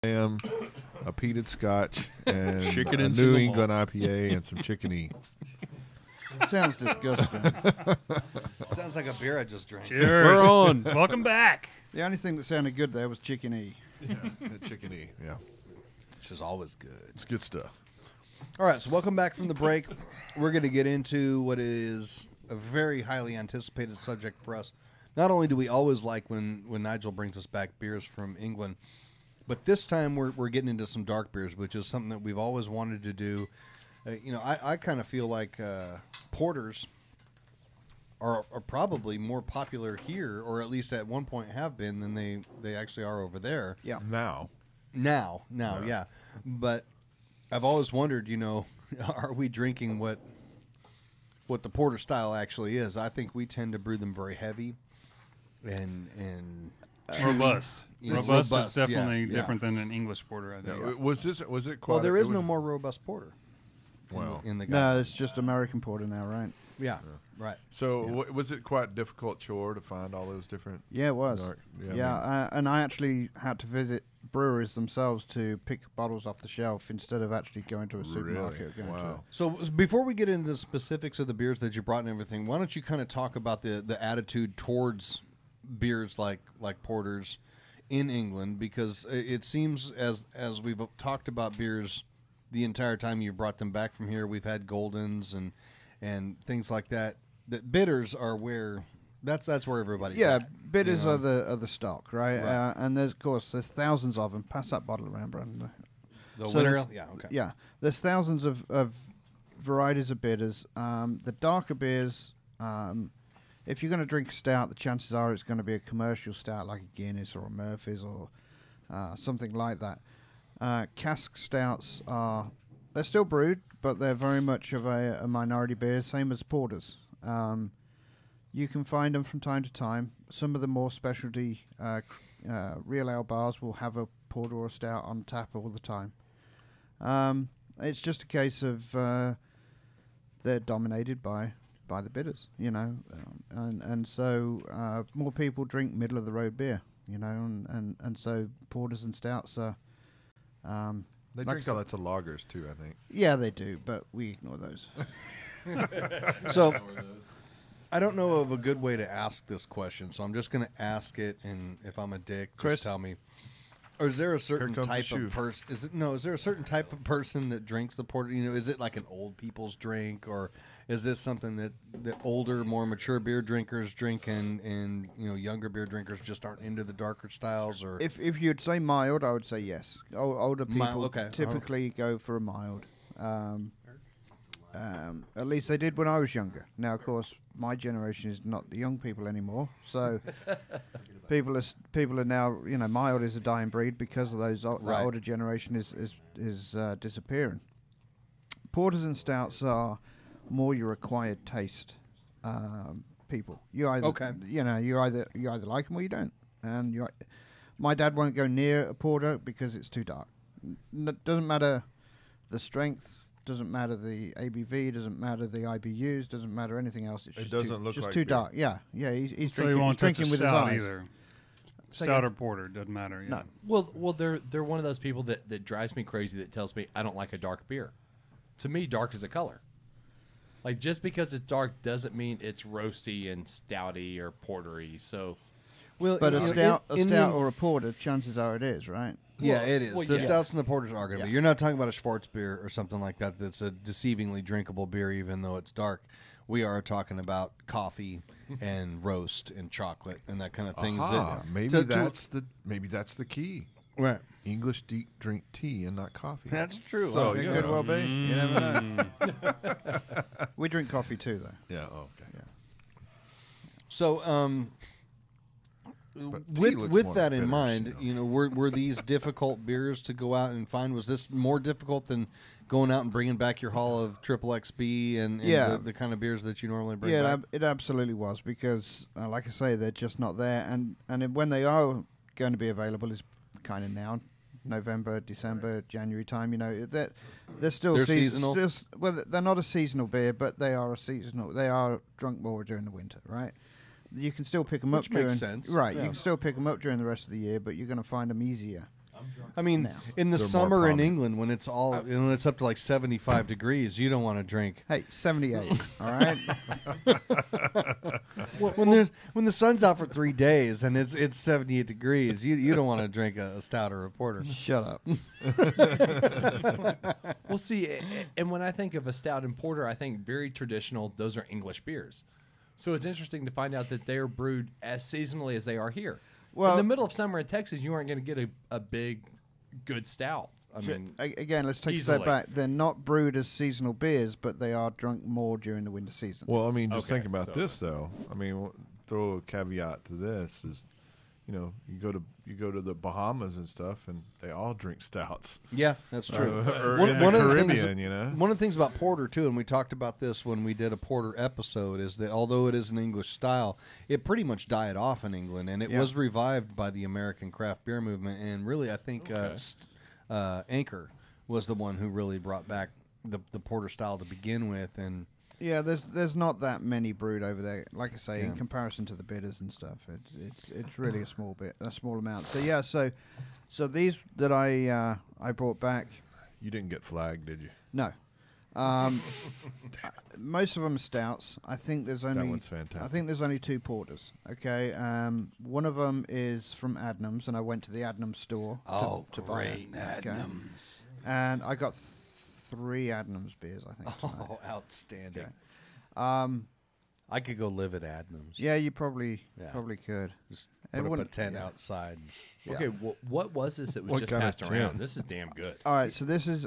A peated Scotch, and Chicken a and New single England IPA, and some chicken-y. Sounds disgusting. Sounds like a beer I just drank. Cheers. We're on. Welcome back. The only thing that sounded good there was chicken-y. Yeah, the chicken-y, yeah. Which is always good. It's good stuff. All right, so welcome back from the break. We're going to get into what is a very highly anticipated subject for us. Not only do we always like when Nigel brings us back beers from England, but this time we're getting into some dark beers, which is something that we've always wanted to do. I kind of feel like porters are probably more popular here, or at least at one point have been, than they actually are over there. Yeah. Now, Yeah. But I've always wondered, are we drinking what the porter style actually is? I think we tend to brew them very heavy and Robust. Yeah, Robust robust, is definitely yeah. different than an English porter, I think. yeah. Was it quite? well, there it is was- no more robust porter. Wow. In the No, it's just American porter now, right? yeah, right. So was it quite a difficult chore to find all those different? Yeah, it was. Dark, And I actually had to visit breweries themselves to pick bottles off the shelf instead of actually going to a supermarket. Or going to Wow. So before we get into the specifics of the beers that you brought and everything, why don't you kind of talk about the attitude towards beers like porters in England? Because it seems as we've talked about beers the entire time you brought them back from here, we've had Goldens and things like that. That bitters are where that's where everybody's at. bitters you know? are the stock, right? Right. And there's thousands of them. Pass that bottle around, Brandon. The So winter there's- ale? Yeah, okay. Yeah, there's thousands of varieties of bitters. The darker beers, if you're going to drink a stout, the chances are it's going to be a commercial stout like a Guinness or a Murphy's or something like that. Cask stouts they're still brewed, but they're very much of a minority beer, same as porters. You can find them from time to time. Some of the more specialty real ale bars will have a porter or a stout on tap all the time. It's just a case of they're dominated by the bitters, and so more people drink middle of the road beer, and so porters and stouts are. They Like drink I all lots of lagers too, I think. Yeah, they do, but we ignore those. So I don't know of a good way to ask this question, so I'm just going to ask it, and if I'm a dick, Chris? just tell me. Or is there a certain comes the type shoe. of person? Is there a certain type of person that drinks the porter? Is it like an old people's drink, or is this something that older, more mature beer drinkers drink, and younger beer drinkers just aren't into the darker styles? Or If you'd say mild, I would say yes. Older people Mild, okay. typically go for a mild. At least they did when I was younger. Now, of course, my generation is not the young people anymore. So people are now, mild is a dying breed because of those. That Right. older generation is disappearing. Porters and stouts are more your acquired taste people. You either Okay. you either like them or you don't. And my dad won't go near a porter because it's too dark. Doesn't matter the strength. Doesn't matter the ABV, doesn't matter the IBUs, doesn't matter anything else. It's It just doesn't too, look just like too beer. dark. Yeah. He's So drinking, you won't he's touch a drinking with his stout eyes. either. Say Stout again? or porter, doesn't matter. Yeah. No. Well, they're one of those people that drives me crazy that tells me I don't like a dark beer. To me, dark is a color. Like, just because it's dark doesn't mean it's roasty and stouty or portery. So, well, But a stout the- or a porter, chances are it is, right? Yeah, it is. well, The yes. stouts and the porters are going to be. Yeah. You're not talking about a Schwartz beer or something like that that's a deceivingly drinkable beer, even though it's dark. We are talking about coffee and roast and chocolate and that kind of things. Aha, maybe that's the key. Right. English drink tea and not coffee. That's true. So, It you could know. well be. You never know. We drink coffee too, though. Yeah. Oh, okay. Yeah. So, But tea with looks more that in bitter, mind, were these difficult beers to go out and find? Was this more difficult than going out and bringing back your haul of triple XB and Yeah. the kind of beers that you normally bring Yeah, back? it absolutely was because, like I say, they're just not there, and when they are going to be available is kind of now, November, December, January time. They're still They're seasonal? Well, they're not a seasonal beer, but they are a seasonal. They are drunk more during the winter, right? You can still pick them Which up makes during sense. right. Yeah. You can still pick them up during the rest of the year, but you're going to find them easier I mean, No. in the They're more summer in prominent. England, when it's all when it's up to like 75 degrees, you don't want to drink. Hey, 78. All right. When the sun's out for 3 days and it's 78 degrees, you don't want to drink a stout or a porter. Shut up. Well, see, and when I think of a stout and porter, I think very traditional. Those are English beers. So it's interesting to find out that they are brewed as seasonally as they are here. Well- in the middle of summer in Texas, you aren't going to get a big, good stout. I mean, Again, let's take a easily. step back. They're not brewed as seasonal beers, but they are drunk more during the winter season. Well, I mean, just Okay, think about so- this though. I mean, throw a caveat to this is, you go to the Bahamas and stuff, and they all drink stouts. Yeah, that's true. Or One- in one the of the things- Caribbean, you know. One of the things about porter too, and we talked about this when we did a porter episode, is that although it is an English style, it pretty much died off in England, and it Yeah. was revived by the American craft beer movement. And really, I think Anchor was the one who really brought back the porter style to begin with. And Yeah, there's not that many brewed over there. Like I say, Yeah. in comparison to the bitters and stuff, it's really a small amount. So yeah, so these that I brought back, You didn't get flagged, did you? no, most of them are stouts. I think there's only one's fantastic. I think there's only 2 porters. Okay, one of them is from Adnams, and I went to the Adnams store to buy it. Okay? And I got 3 Adnams beers, I think. tonight. oh, outstanding! Okay. I could go live at Adnams. Yeah, you probably Yeah. could. Just put up a Everyone- tent yeah. outside. okay, what was this that was What just kind of passed around? tin? This is damn good. All right, so this is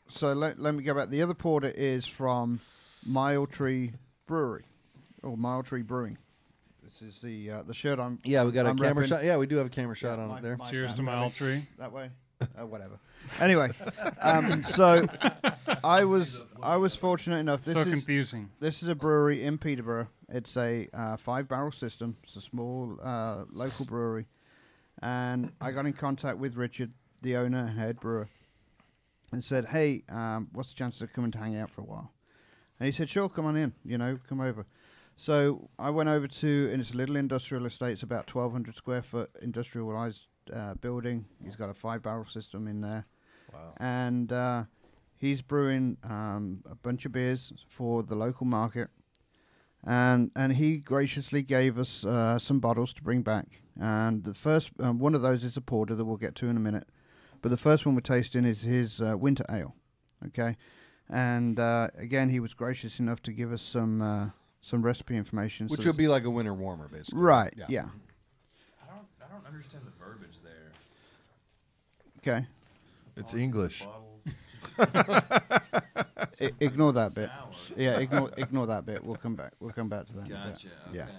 so let me go back. The other porter is from Mile Tree Brewery or Mile Tree Brewing. This is the shirt I'm. Yeah, we got I'm a camera repping. shot. Yeah, we do have a camera shot Yeah, on my- it there. my Cheers to family. Mile Tree. That way. Whatever. Anyway, so I was fortunate enough. This So is confusing. this is a brewery in Peterborough. It's a 5-barrel system. It's a small local brewery, and I got in contact with Richard, the owner and head brewer, and said, "Hey, what's the chances of coming to hang out for a while?" And he said, "Sure, come on in. Come over." So I went over to, and it's a little industrial estate. It's about 1,200 square foot industrialized building. He's got a 5-barrel system in there. Wow. And he's brewing a bunch of beers for the local market, and he graciously gave us some bottles to bring back. And the first one of those is a porter that we'll get to in a minute, but the first one we're tasting is his winter ale. Okay, and again, he was gracious enough to give us some recipe information, Which so would be like a winter warmer, basically. right. Yeah. I don't understand the verbiage there. Okay. It's English. Ignore that bit. Yeah, ignore that bit. We'll come back to that. Gotcha. Yeah. Okay.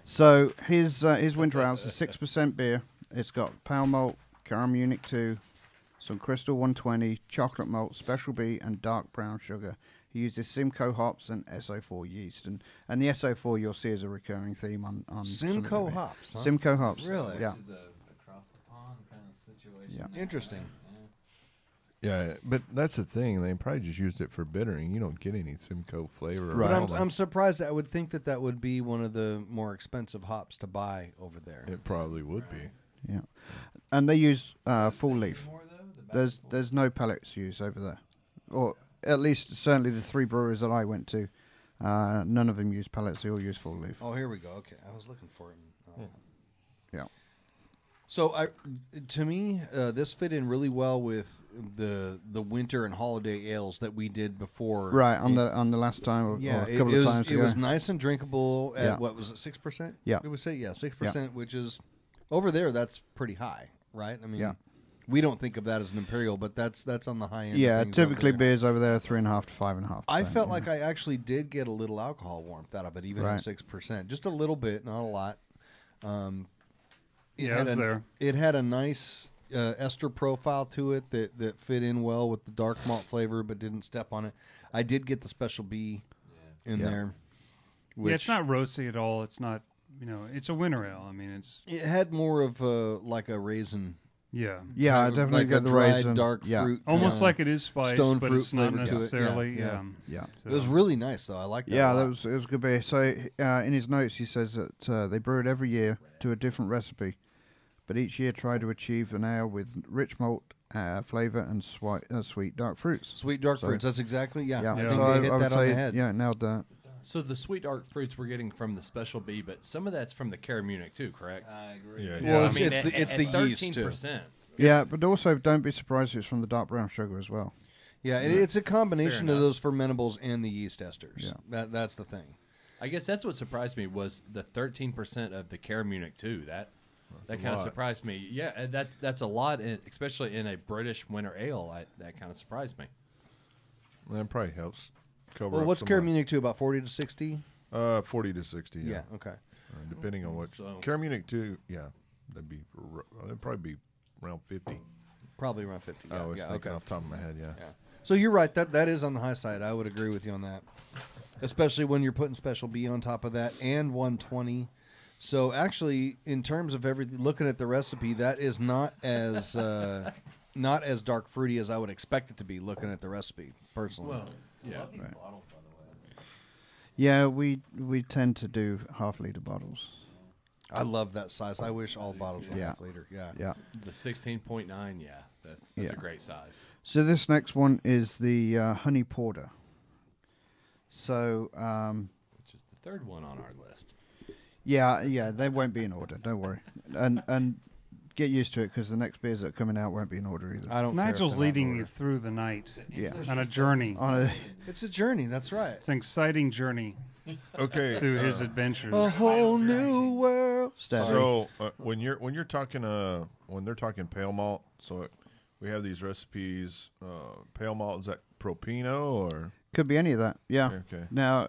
So his winter ale is a 6% beer. It's got pale malt, caramel Munich 2, some Crystal 120, chocolate malt, special B, and dark brown sugar. He uses Simcoe hops and SO4 yeast, and the SO4 you'll see is a recurring theme on some of the Simcoe beer. hops. Huh? Simcoe hops. Really? Yeah. Which is a across the pond kind of situation. Yeah. there, Interesting. right? Yeah, but that's the thing. They probably just used it for bittering. You don't get any Simcoe flavor. Right. But around I'm surprised. I would think that would be one of the more expensive hops to buy over there. It probably would be. Yeah, and they use full Is leaf. there more, though? The There's no pellets used over there, or at least certainly the 3 breweries that I went to, none of them use pellets. They all use full leaf. Oh, here we go. Okay, I was looking for it. Yeah. So to me, this fit in really well with the winter and holiday ales that we did before. Right on the last time or Yeah, a couple of times it ago. was nice and drinkable at Yeah. what was it, 6%? Yeah. Did we say 6%, which is over there. That's pretty high, right? I mean, Yeah. we don't think of that as an imperial, but that's on the high end. Yeah, of things over typically there. beers over there are 3.5 to 5.5%. I felt like I actually did get a little alcohol warmth out of it, even at Right. 6%, just a little bit, not a lot. Yeah, it was there. It had a nice ester profile to it that fit in well with the dark malt flavor, but didn't step on it. I did get the special B in Yeah. there. Yeah, it's not roasty at all. It's not, it's a winter ale. I mean, it's, It had more of like a raisin. yeah. Yeah, I kind of definitely like get a the dried, raisin. dark Yeah. fruit. Almost kinda- like it is spiced, stone but fruit it's not flavor to it. necessarily. Yeah, Yeah. So- It was really nice, though. I like that. Yeah, a lot. it was a good beer. So in his notes, he says that they brew it every year to a different recipe, but each year try to achieve an ale with rich malt flavor and sweet dark fruits. Sweet dark fruits. That's exactly, I So think they hit I would that on say, the head. yeah, nailed that. So the sweet dark fruits we're getting from the special B, but some of that's from the Cara Munich too, correct? I agree. Yeah, Well, yeah. it's the yeast too. 13%. Yeah, but also don't be surprised if it's from the dark brown sugar as well. Yeah, it's a combination Fair of enough. those fermentables and the yeast esters. Yeah. That's the thing. I guess that's what surprised me was the 13% of the Cara Munich too. That kind of lot. surprised me. Yeah, that's a lot, especially in a British winter ale. That kind of surprised me. That probably helps cover. Well, up what's some Cara of- Munich to? About 40 to 60? 40 to 60. Yeah, okay. Depending on what. So- Cara Munich too. Yeah, that'd probably be around 50. Probably around 50. I was yeah, thinking okay. off the top of my head. Yeah. So you're right. That is on the high side. I would agree with you on that. Especially when you're putting Special B on top of that and 120. So actually, in terms of everything, looking at the recipe, that is not as dark fruity as I would expect it to be. Looking at the recipe, personally. Well, yeah. Love these bottles, by the way. Yeah, we tend to do half-liter bottles. I love that size. I wish all bottles were Yeah. half liter. Yeah. Yeah. The 16.9, that's Yeah. a great size. So this next one is the honey porter. So Which is the third one on our list. yeah, they won't be in order. Don't worry, and get used to it because the next beers that are coming out won't be in order either. I don't. care if Nigel's they're not in leading order. you through the night Yeah, on a journey. on a, It's a journey. That's right. It's an exciting journey Okay. through his adventures. A whole new world. Steady. So when they're talking pale malt, so we have these recipes. Pale malt, is that Propino or could be any of that. Yeah. okay? Now,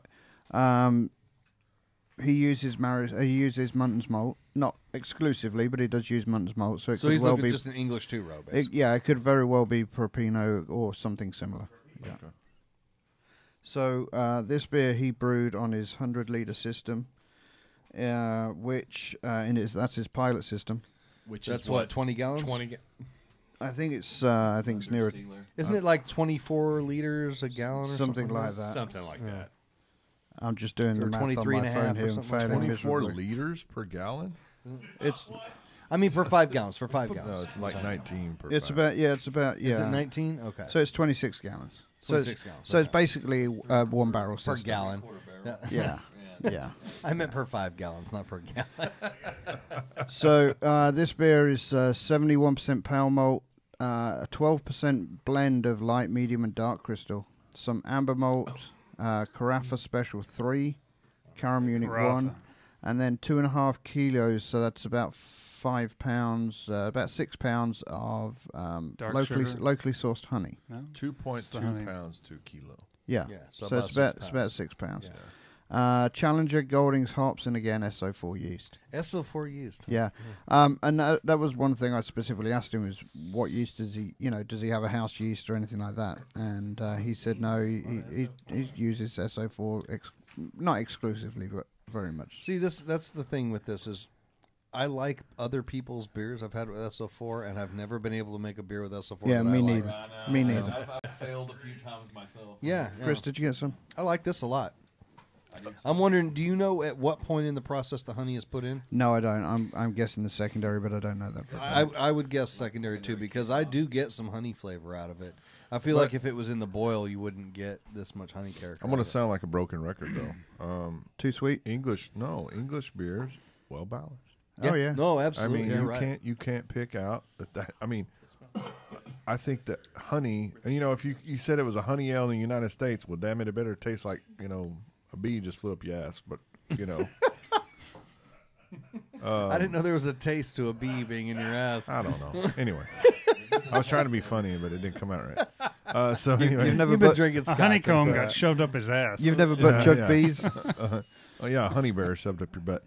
he uses Munton's malt, not exclusively, but he does use Munton's malt. So it So could he's well looking be. just an English two row, basically. It could very well be Propino or something similar. Yeah. Okay. So this beer he brewed on his 100-liter system, which that's his pilot system. Which That's is what 20 gallons. 20. I think it's near Steeler. Isn't it like 24 liters a gallon or something something? like that. Something like that. I'm just doing the Or math on 23 my and a phone half or here and something like failing 24 miserably. liters per gallon? It's I mean, for 5 gallons. For 5 No, gallons. it's like 19 per. it's pack. about Is it 19? Okay. So it's 26 gallons. So 26 it's, gallons, So it's okay. basically one barrel per system. gallon. Quarter barrel. Yeah. Yeah, yeah. I meant per 5 gallons, not per gallon. So this beer is 71% pale malt, a 12% blend of light, medium, and dark crystal, some amber malt, Carafa Special 3, Cara Munich Carafa. 1, and then 2.5 kilos. So that's about 5 pounds, about 6 pounds of Dark locally sugar. sourced honey. No? 2.2 honey. pounds to kilo. Yeah, Yeah, so, so it's about 6 about 6 pounds. Yeah. Challenger, Goldings hops, and again SO4 yeast. SO4 yeast. Yeah, and that was one thing I specifically asked him is what yeast does he have a house yeast or anything like that? And he said no, he uses SO4 not exclusively, but very much. See, that's the thing with this is I like other people's beers I've had with SO4, and I've never been able to make a beer with SO4. Yeah, that me I like. neither. I know. Me neither. I've failed a few times myself. Yeah, Chris, yeah. did you get some? I like this a lot. I do I'm wondering, do you know at what point in the process the honey is put in? No, I don't. I'm guessing the secondary, but I don't know that for a fact. I would guess secondary too, because I do get some honey flavor out of it. I feel like if it was in the boil, you wouldn't get this much honey character. I'm going out to of sound like a broken record, though. Too sweet? English beers, well balanced. it. Oh yeah. No, I absolutely. mean, you're right. you can't pick out that. I mean, I think that honey, and if you said it was a honey ale in the United States, well, damn it better taste like a bee just flew up your ass. But I didn't know there was a taste to a bee being in your ass. I don't know. Anyway, I was trying to be funny, but it didn't come out right. So anyway, You've never You've been but, drinking A scotch. honeycomb that's got all right. shoved up his ass. you've never but chugged yeah. bees. oh yeah, a honey bear shoved up your butt.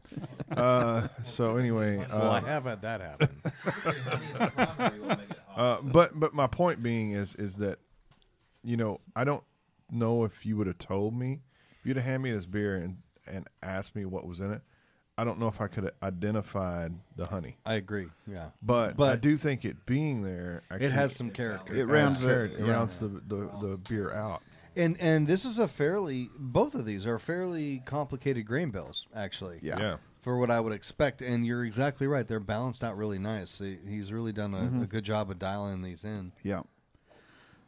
So anyway, Well, I have had that happen. honey in the primary will make it hot. but my point being is that I don't know if you would have told me if you'd have handed me this beer and asked me what was in it. I don't know if I could have identified the honey, I agree. Yeah, but I But- do think it being there, it has some character. It rounds it it. rounds the beer out. And this is both of these are fairly complicated grain bills, actually. Yeah. Yeah. for what I would expect. And you're exactly right; they're balanced out really nice. He's really done a good job of dialing these in. Yeah.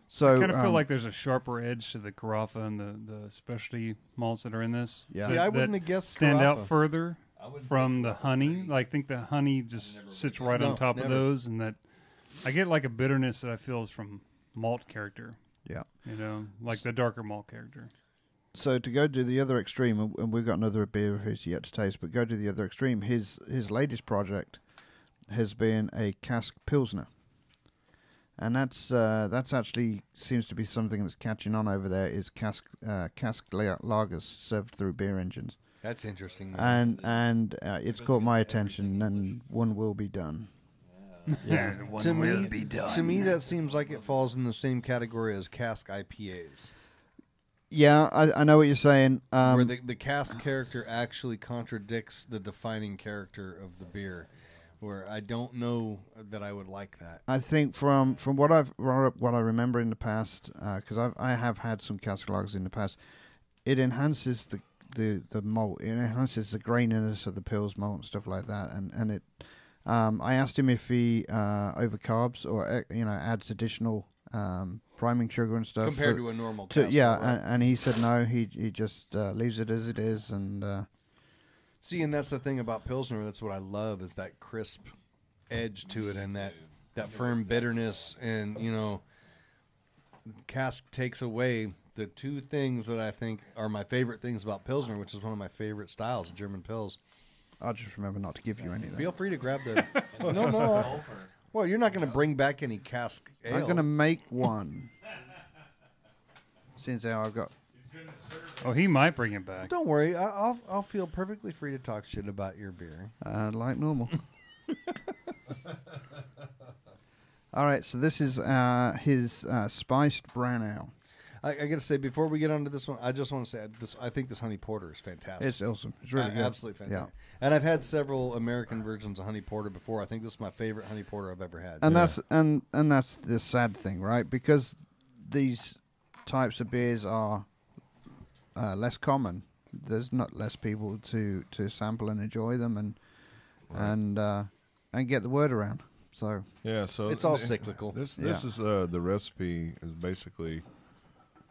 So I kind of feel like there's a sharper edge to the Carafa and the specialty malts that are in this. Yeah. See, I wouldn't have guessed stand Carafa. out further I wouldn't from say the Carafa honey. very- I think the honey just never sits really right No, on top never. of those, and that I get like a bitterness that I feel is from malt character. Yeah. You know, like the darker malt character. So to go to the other extreme, and we've got another beer of his yet to taste, but go to the other extreme. His latest project has been a Cask Pilsner, and that's actually seems to be something that's catching on over there. Is cask lagers served through beer engines, That's interesting. man. and it's caught my attention, and one will be done. Yeah. to me, that seems like it falls in the same category as cask IPAs, Yeah, I know what you're saying. where the cask character actually contradicts the defining character of the beer. Where I don't know that I would like that. I think from what I remember in the past, because I have had some cask lagers in the past, it enhances the malt. It enhances the graininess of the Pils malt and stuff like that. And it, I asked him if he overcarbs or adds additional priming sugar and stuff Compared to a normal to cask. yeah, right? and he said no. He just leaves it as it is, and See, and that's the thing about Pilsner. That's what I love is that crisp edge to it and that firm bitterness. And, cask takes away the two things that I think are my favorite things about Pilsner, which is one of my favorite styles, German Pils. I'll just remember not to give you any of that. Feel free to grab the... No. Well, you're not going to bring back any cask ale. I'm going to make one. Since now I've got... Oh, he might bring it back. Don't worry. I'll feel perfectly free to talk shit about your beer. Like normal. All right, so this is his spiced brown ale. I got to say, before we get onto this one, I just want to say this. I think this honey porter is fantastic. It's awesome. It's really good. Absolutely fantastic. And I've had several American versions of honey porter before. I think this is my favorite honey porter I've ever had. And that's the sad thing, right? Because these types of beers are less common. There's not less people to sample and enjoy them and get the word around. So Yeah, so It's all cyclical. This Yeah. is the recipe is basically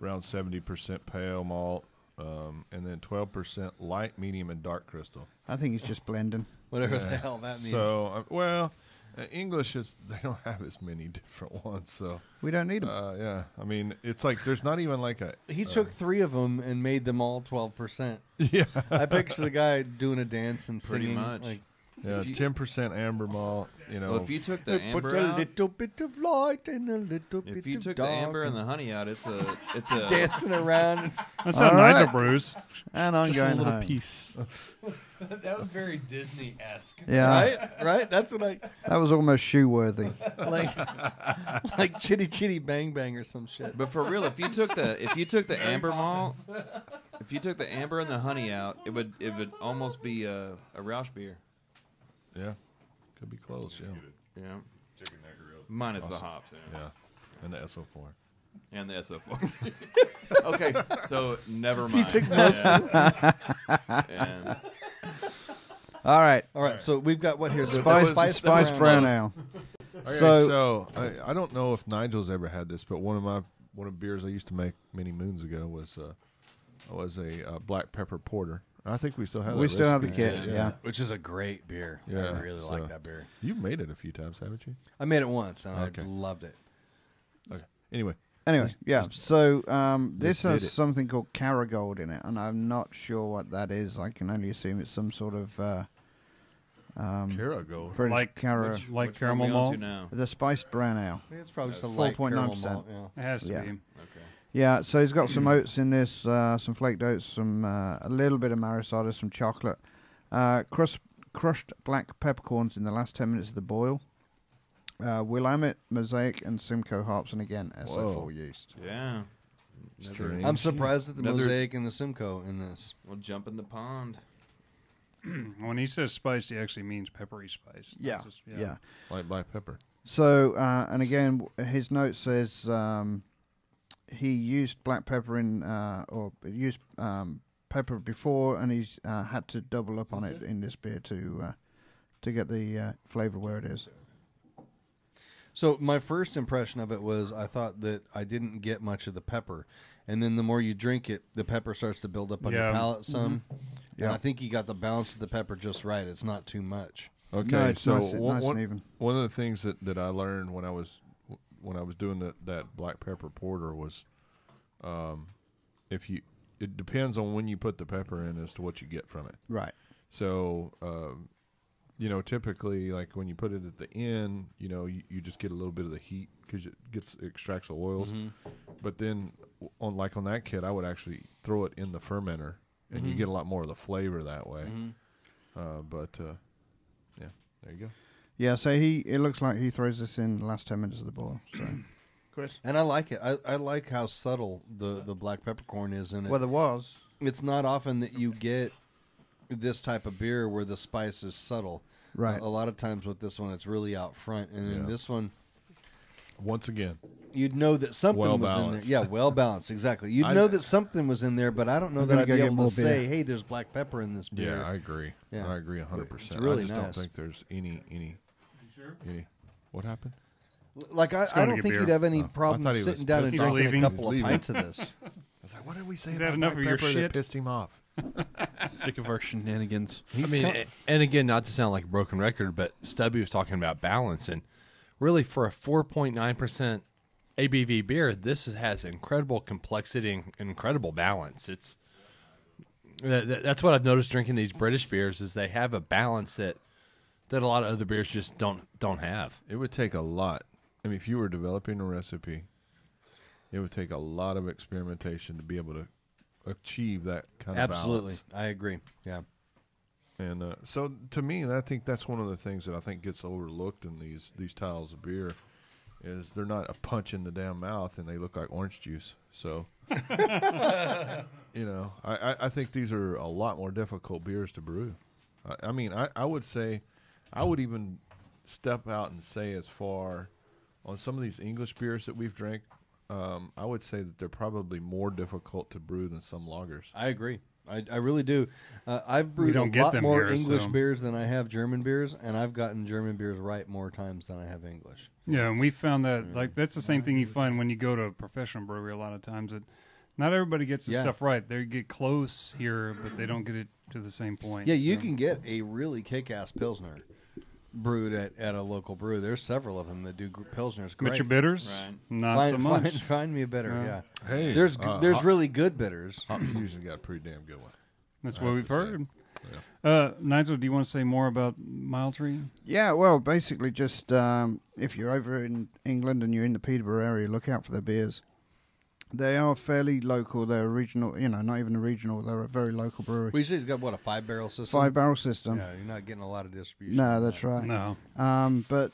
around 70% pale malt, and then 12% light, medium, and dark crystal. I think it's just blending. Whatever the hell that means. So English is they don't have as many different ones. So We don't need them. yeah, I mean it's like there's not even like a he took 3 of them and made them all 12%. yeah I picture the guy doing a dance and Pretty singing. much. Like, yeah If you- 10% amber malt. You know, Well, if you took the put amber a out, little bit of light and a little bit if you of took the dark amber and the honey out, it's a dancing around. That's All how right. Nigel brews. And I'm going home. piece. That was very Disney-esque. Yeah, Right? That's what I that was almost shoe worthy. like chitty chitty bang bang or some shit. But for real, if you took the amber malt, if you took the amber and the honey out, it would almost be a Rausch beer. Yeah, could be close. Yeah, Yeah. Minus the hops. Yeah. yeah, and the SO4. And the SO4. Okay, so never mind. took most And All right, All right, so we've got what here? The spiced brown ale. Okay, So- so I don't know if Nigel's ever had this, but one of beers I used to make many moons ago was a black pepper porter. I think we still have. We that still have the recipe. kit. Yeah. Which is a great beer. Yeah, I really so- like that beer. You've made it a few times, haven't you? I made it once and Okay. I loved it. Okay. Anyway, Anyway, yeah. So this just has did it. something called Caragold in it, and I'm not sure what that is. I can only assume it's some sort of Carago. British Like Cara. like which one caramel we on to malt. now? The spiced brown ale. I think it's probably just a That's light 4.9%. caramel malt. Yeah. It has to Yeah. be. Okay. Yeah, so he's got some oats in this, some flaked oats, some a little bit of marisada, some chocolate, crushed black peppercorns in the last 10 minutes of the boil. Willamette, Mosaic, and Simcoe hops, and again SO4 Whoa. yeast. Yeah. Strange. I'm surprised at the Another- Mosaic and the Simcoe in this. We'll jump in the pond. When he says spiced, he actually means peppery spice. not Yeah, just- yeah. Like black pepper. So, and again, his note says he used black pepper in, or used pepper before, and he's had to double up on it in this beer to get the flavor where it is. So my first impression of it was I thought that I didn't get much of the pepper. And then the more you drink it, the pepper starts to build up on your palate some. Yeah. And I think you got the balance of the pepper just right. It's not too much. Okay, No, it's so nice and even. one of the things that I learned when I was doing that black pepper porter was, it depends on when you put the pepper in as to what you get from it. Right. So, typically, like when you put it at the end, you just get a little bit of the heat because it extracts the oils. Mm-hmm. But then, on that kit, I would actually throw it in the fermenter, and you get a lot more of the flavor that way. Yeah, there you go. Yeah, so it looks like he throws this in the last 10 minutes of the boil. So, Chris? And I like it. I like how subtle the black peppercorn is in it. Well, there was. It's not often that you get this type of beer where the spice is subtle. Right. A lot of times with this one, it's really out front. And in this one, once again, you'd know that something was in there. Well-balanced. Yeah, well balanced, exactly. You'd know that something was in there, but I don't know I'm that gonna I'd go be get able more to beer. say, hey, there's black pepper in this beer. yeah, I agree. Yeah. I agree 100%. It's really I just nice. don't think there's any. What happened? Like, I going to don't get think beer. you'd have any Oh. I problem thought he was sitting down and pissed. He's drinking a leaving. couple He's of pints of this. I was like, what did we say Is about that enough black of your pepper shit? that pissed him off? Sick of our shenanigans. And again, not to sound like a broken record, but Stubby was talking about balance, and really for a 4.9% ABV beer, this has incredible complexity and incredible balance. That's what I've noticed drinking these British beers is they have a balance that a lot of other beers just don't have. It would take a lot. I mean, if you were developing a recipe, it would take a lot of experimentation to be able to achieve that kind of Absolutely. balance. I agree. Yeah. And so, to me, I think that's one of the things that I think gets overlooked in these styles of beer is they're not a punch in the damn mouth and they look like orange juice. So, I think these are a lot more difficult beers to brew. I mean, I would say, I would even step out and say as far on some of these English beers that we've drank, I would say that they're probably more difficult to brew than some lagers. I agree. I really do. I've brewed don't a get lot them more here, English so- beers than I have German beers, and I've gotten German beers right more times than I have English. Yeah, and we found that that's the same thing you find when you go to a professional brewery a lot of times. That not everybody gets the Yeah. stuff right. They get close here, but they don't get it to the same point. Yeah, you so. can get a really kick-ass Pilsner brewed at a local brew. There's several of them that do Pilsners great. But your bitters, Right. not so much. Find me a bitter, Yeah. yeah. Hey, There's Hop- really good bitters. Hop Fusion got a pretty damn good one. That's I what have we've to say. heard. Nigel, do you want to say more about Mild Tree? Yeah, well, basically just if you're over in England and you're in the Peterborough area, look out for their beers. They are fairly local. They're regional, not even a regional. They're a very local brewery. Well, you say he's got, what, a 5-barrel system? 5-barrel system. Yeah, you're not getting a lot of distribution. No, on that's that. right. No. But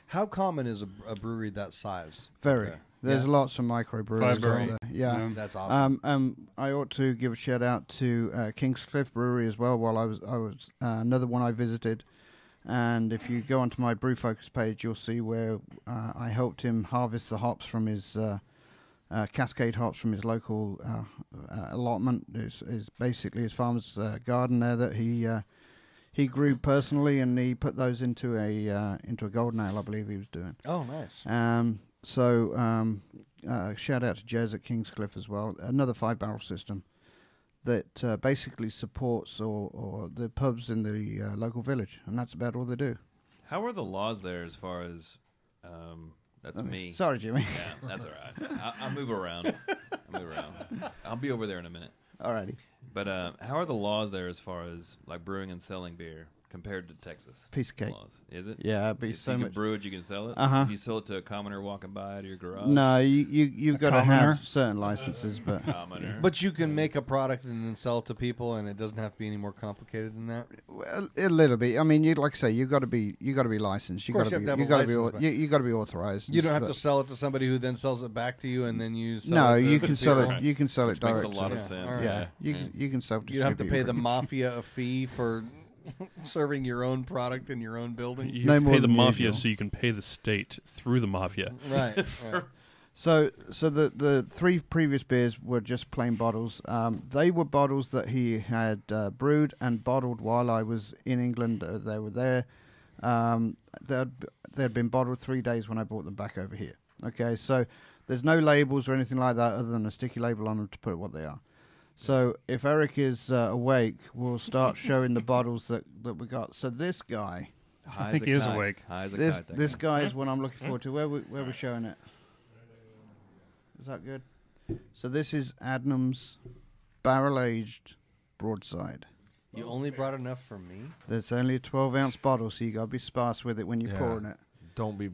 How common is a brewery that size? very. Okay. There's Yeah. lots of microbreweries. 5-barrel. out there. Yeah. That's awesome. I ought to give a shout out to Kingscliff Brewery as well. While I was another one I visited, and if you go onto my Brew Focus page, you'll see where I helped him harvest the hops from his Cascade hops from his local allotment. Is basically his farmer's garden there that he grew personally, and he put those into a golden ale, I believe he was doing. Oh, nice. Shout out to Jez at Kingscliff as well. Another 5-barrel system that basically supports or the pubs in the local village, and that's about all they do. How are the laws there as far as that's me? Sorry, Jimmy. Yeah, that's all right. I'll move around. I'll be over there in a minute. Alrighty. But how are the laws there as far as like brewing and selling beer compared to Texas? Piece of cake. Laws, is it? Yeah, it'd be If so you can much. brew it, you can sell it. Uh-huh. You sell it to a commoner walking by at your garage. No, you've got to commoner? have certain licenses, but Commoner. But you can make a product and then sell it to people, and it doesn't have to be any more complicated than that. well, a little bit. I mean, you like I say, you got to be licensed. You course got you to have be to have a you got to license, be you got to be authorized. You don't have but- to sell it to somebody who then sells it back to you, and then you sell No, it to you can sell people. it. You can sell Which it makes direct. a lot of Yeah. sense. All right. Yeah, you can self. You don't have to pay the mafia a fee for serving your own product in your own building. You No have to more pay the than mafia usual. so you can pay the state through the mafia. Right. right. So the three previous beers were just plain bottles. They were bottles that he had brewed and bottled while I was in England. They were there. They'd been bottled 3 days when I brought them back over here. Okay, so there's no labels or anything like that other than a sticky label on them to put what they are. So if Eric is awake, we'll start showing the bottles that we got. So this guy, I think he is awake. this guy is what I'm looking forward to. Where we're showing it. Is that good? So this is Adnams barrel-aged Broadside. You only brought enough for me? There's only a 12-ounce bottle, so you got to be sparse with it when you're Yeah. pouring it. Don't be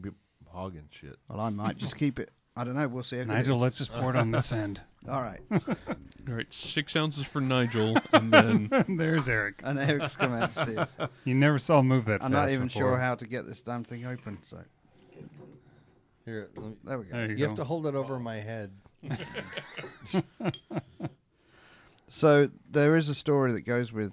hogging shit. Well, I might just keep it. I don't know. We'll see. How good it Nigel, is. let's just pour it on this end. All right. All right, 6 ounces for Nigel, and then There's Eric. And Eric's come out to see us. You never saw him move that I'm fast not even before. sure how to get this damn thing open. So Here, let me, there we go. There you you go. have to hold it over my head. So there is a story that goes with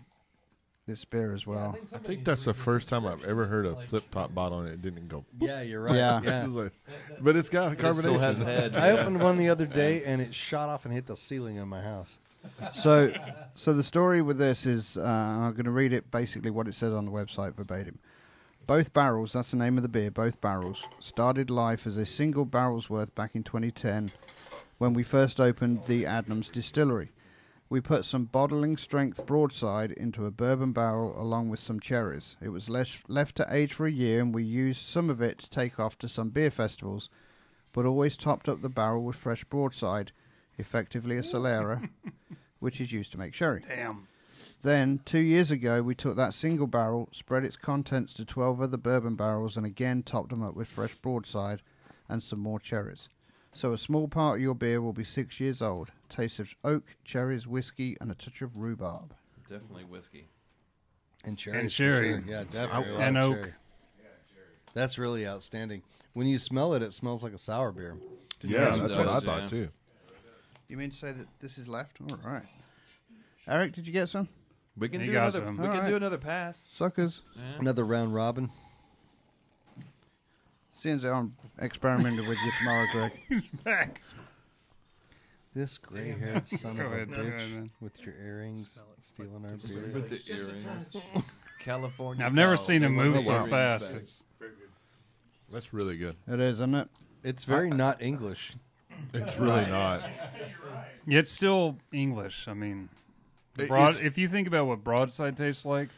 this beer as well. I think that's the first time I've ever heard a flip top bottle and it didn't go. Yeah, you're right. Yeah. It's like- but it's got It carbonation. still has a head. I opened one the other day, and it shot off and hit the ceiling in my house. So the story with this is I'm going to read it basically what it says on the website verbatim. Both barrels, that's the name of the beer, both barrels, started life as a single barrel's worth back in 2010 when we first opened the Adnams distillery. We put some bottling strength Broadside into a bourbon barrel along with some cherries. It was left to age for a year and we used some of it to take off to some beer festivals, but always topped up the barrel with fresh Broadside, effectively a Solera, which is used to make sherry. Damn. Then, 2 years ago, we took that single barrel, spread its contents to 12 other bourbon barrels, and again topped them up with fresh Broadside and some more cherries. So a small part of your beer will be 6 years old. Taste of oak, cherries, whiskey, and a touch of rhubarb. Definitely whiskey. And cherry. And sherry. Yeah, definitely. And a lot of oak. cherry. That's really outstanding. When you smell it, it smells like a sour beer. Yeah, It that's what I does, thought yeah. too. You mean to say that this is left? All right. Eric, did you get some? We can He do got another. some. We can Alright. do another pass. Suckers. Yeah. Another round robin. Seeing as I'm experimenting with you tomorrow, Greg. Back. This gray-haired son Go of a ahead, go ahead, bitch man. with your earrings stealing our beer. With the earrings. California. I've never Cal. seen him They move want so the fast. earrings It's, That's really good. It is, isn't it? It's very not English. It's really not. yeah, it's still English. I mean, It- broad. it's- If you think about what Broadside tastes like,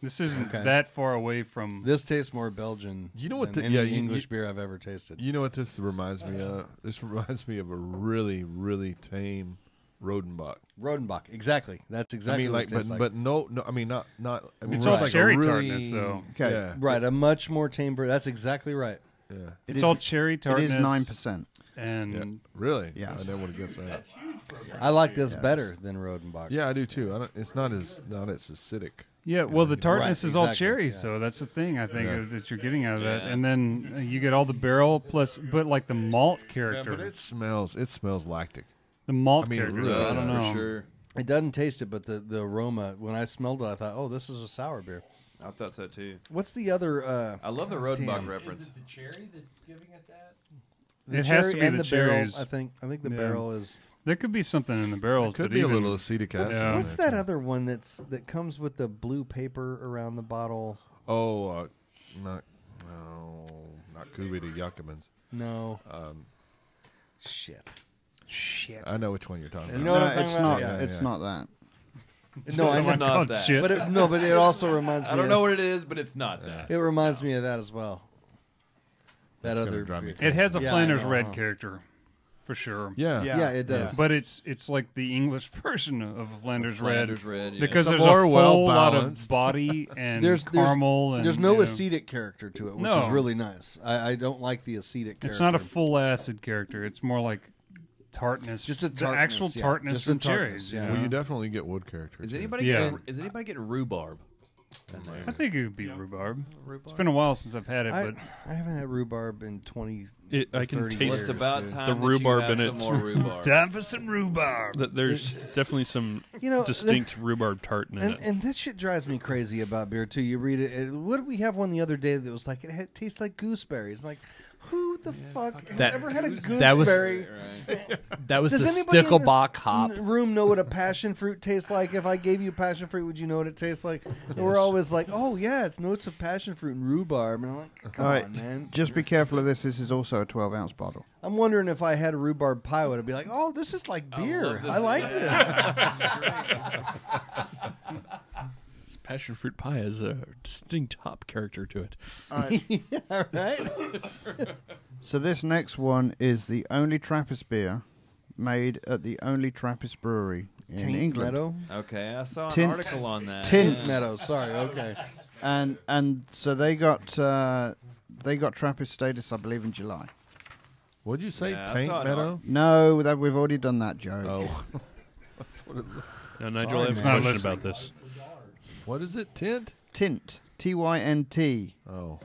this isn't Okay. that far away from. This tastes more Belgian. You know what than the- any yeah, English beer I've ever tasted. You know what this reminds me of? This reminds me of a really, really tame Rodenbach. Rodenbach, exactly. That's exactly I mean, what like, it tastes but no. I mean, not. I mean, It's just all like a cherry really- tartness, though. Okay. Yeah, right, a much more tame beer. That's exactly right. yeah, It It's is- all cherry It tartness. is 9%. And yeah. Really? Yeah. I never would have guessed that. I like this Yes. better than Rodenbach. Yeah, I do too. I don't, it's not as acidic. yeah, well, the tartness Right, is all exactly, cherries, yeah. so that's the thing I think Yeah. that you're getting out of that. Yeah. And then you get all the barrel plus, but like the malt Yeah, character, but it smells lactic. the malt I mean, it character. really I don't does, know. For sure. It doesn't taste it, but the aroma, when I smelled it, I thought, oh, this is a sour beer. I thought so too. What's the other? I love the Rodenbach Damn. reference. the cherry that's giving it that? The It has cherry to be and the the barrel. cherries. I think the Yeah. barrel is. There could be something in the barrels. Could but be a even- little acetic acid. Yeah. in What's there, that too. other one that comes with the blue paper around the bottle? Oh, not Kubi to Yuckamans. No. Um, Shit. Shit. I know which one you're talking You about. know what I'm it's talking about? not. Yeah, it's yeah. not that. No, I It's know. not called that. shit. But it also reminds me. I don't know what it is, but it's not Yeah. that. It reminds me of that as well. That That's gonna other. drive me It has a Yeah, I Flanders know, Red huh? character, for sure. Yeah. Yeah. Yeah, it does. But it's like the English version of a Flanders Red. Flanders Red. Yeah. Because It's there's more a whole lot of well-balanced. body and There's- caramel. And, There's no you know, acetic character to it, which No. is really nice. I don't like the acetic character. It's not a full acid character. It's more like tartness. Just a the tartness, actual yeah. tartness Just a from tartness, cherries. yeah. you Well, know? you definitely get wood character. Is too. anybody Yeah. getting rhubarb? In there? I think it would be rhubarb. Rhubarb? It's been a while since I've had it, I but haven't had rhubarb in 20. I can 30 taste Well, years, it's about dude. time The that you rhubarb have in some it. more rhubarb. time for some rhubarb. that there's definitely some You know, distinct rhubarb tart in it. And this shit drives me crazy about beer too. You read it. What did we have one the other day that was like tastes like gooseberries? Like, who the fuck has That- ever had a that was- gooseberry? That was Does the anybody in this Stickelbach hop. room know what a passion fruit tastes like? If I gave you passion fruit, would you know what it tastes like? And we're always like, oh yeah, it's notes of passion fruit and rhubarb. And I'm like, come All right, on, man. just be careful of this. This is also a 12-ounce bottle. I'm wondering if I had a rhubarb pie, would I be like, oh, this is like beer. I like this. This passion fruit pie has a distinct hop character to it. Yeah, right? So this next one is the only Trappist beer made at the only Trappist brewery in Taint England. Meadow? Okay, I saw an Tint- article on that. Tint Meadow, sorry, okay. And so they got Trappist status, I believe, in July. What'd you say? Yeah, I Tank saw it Meadow? No, that we've already done that joke. Oh. That's what it Now, Nigel, Sorry, I have a man. question about this. What is it? Tint? Tint, T-Y-N-T. Oh.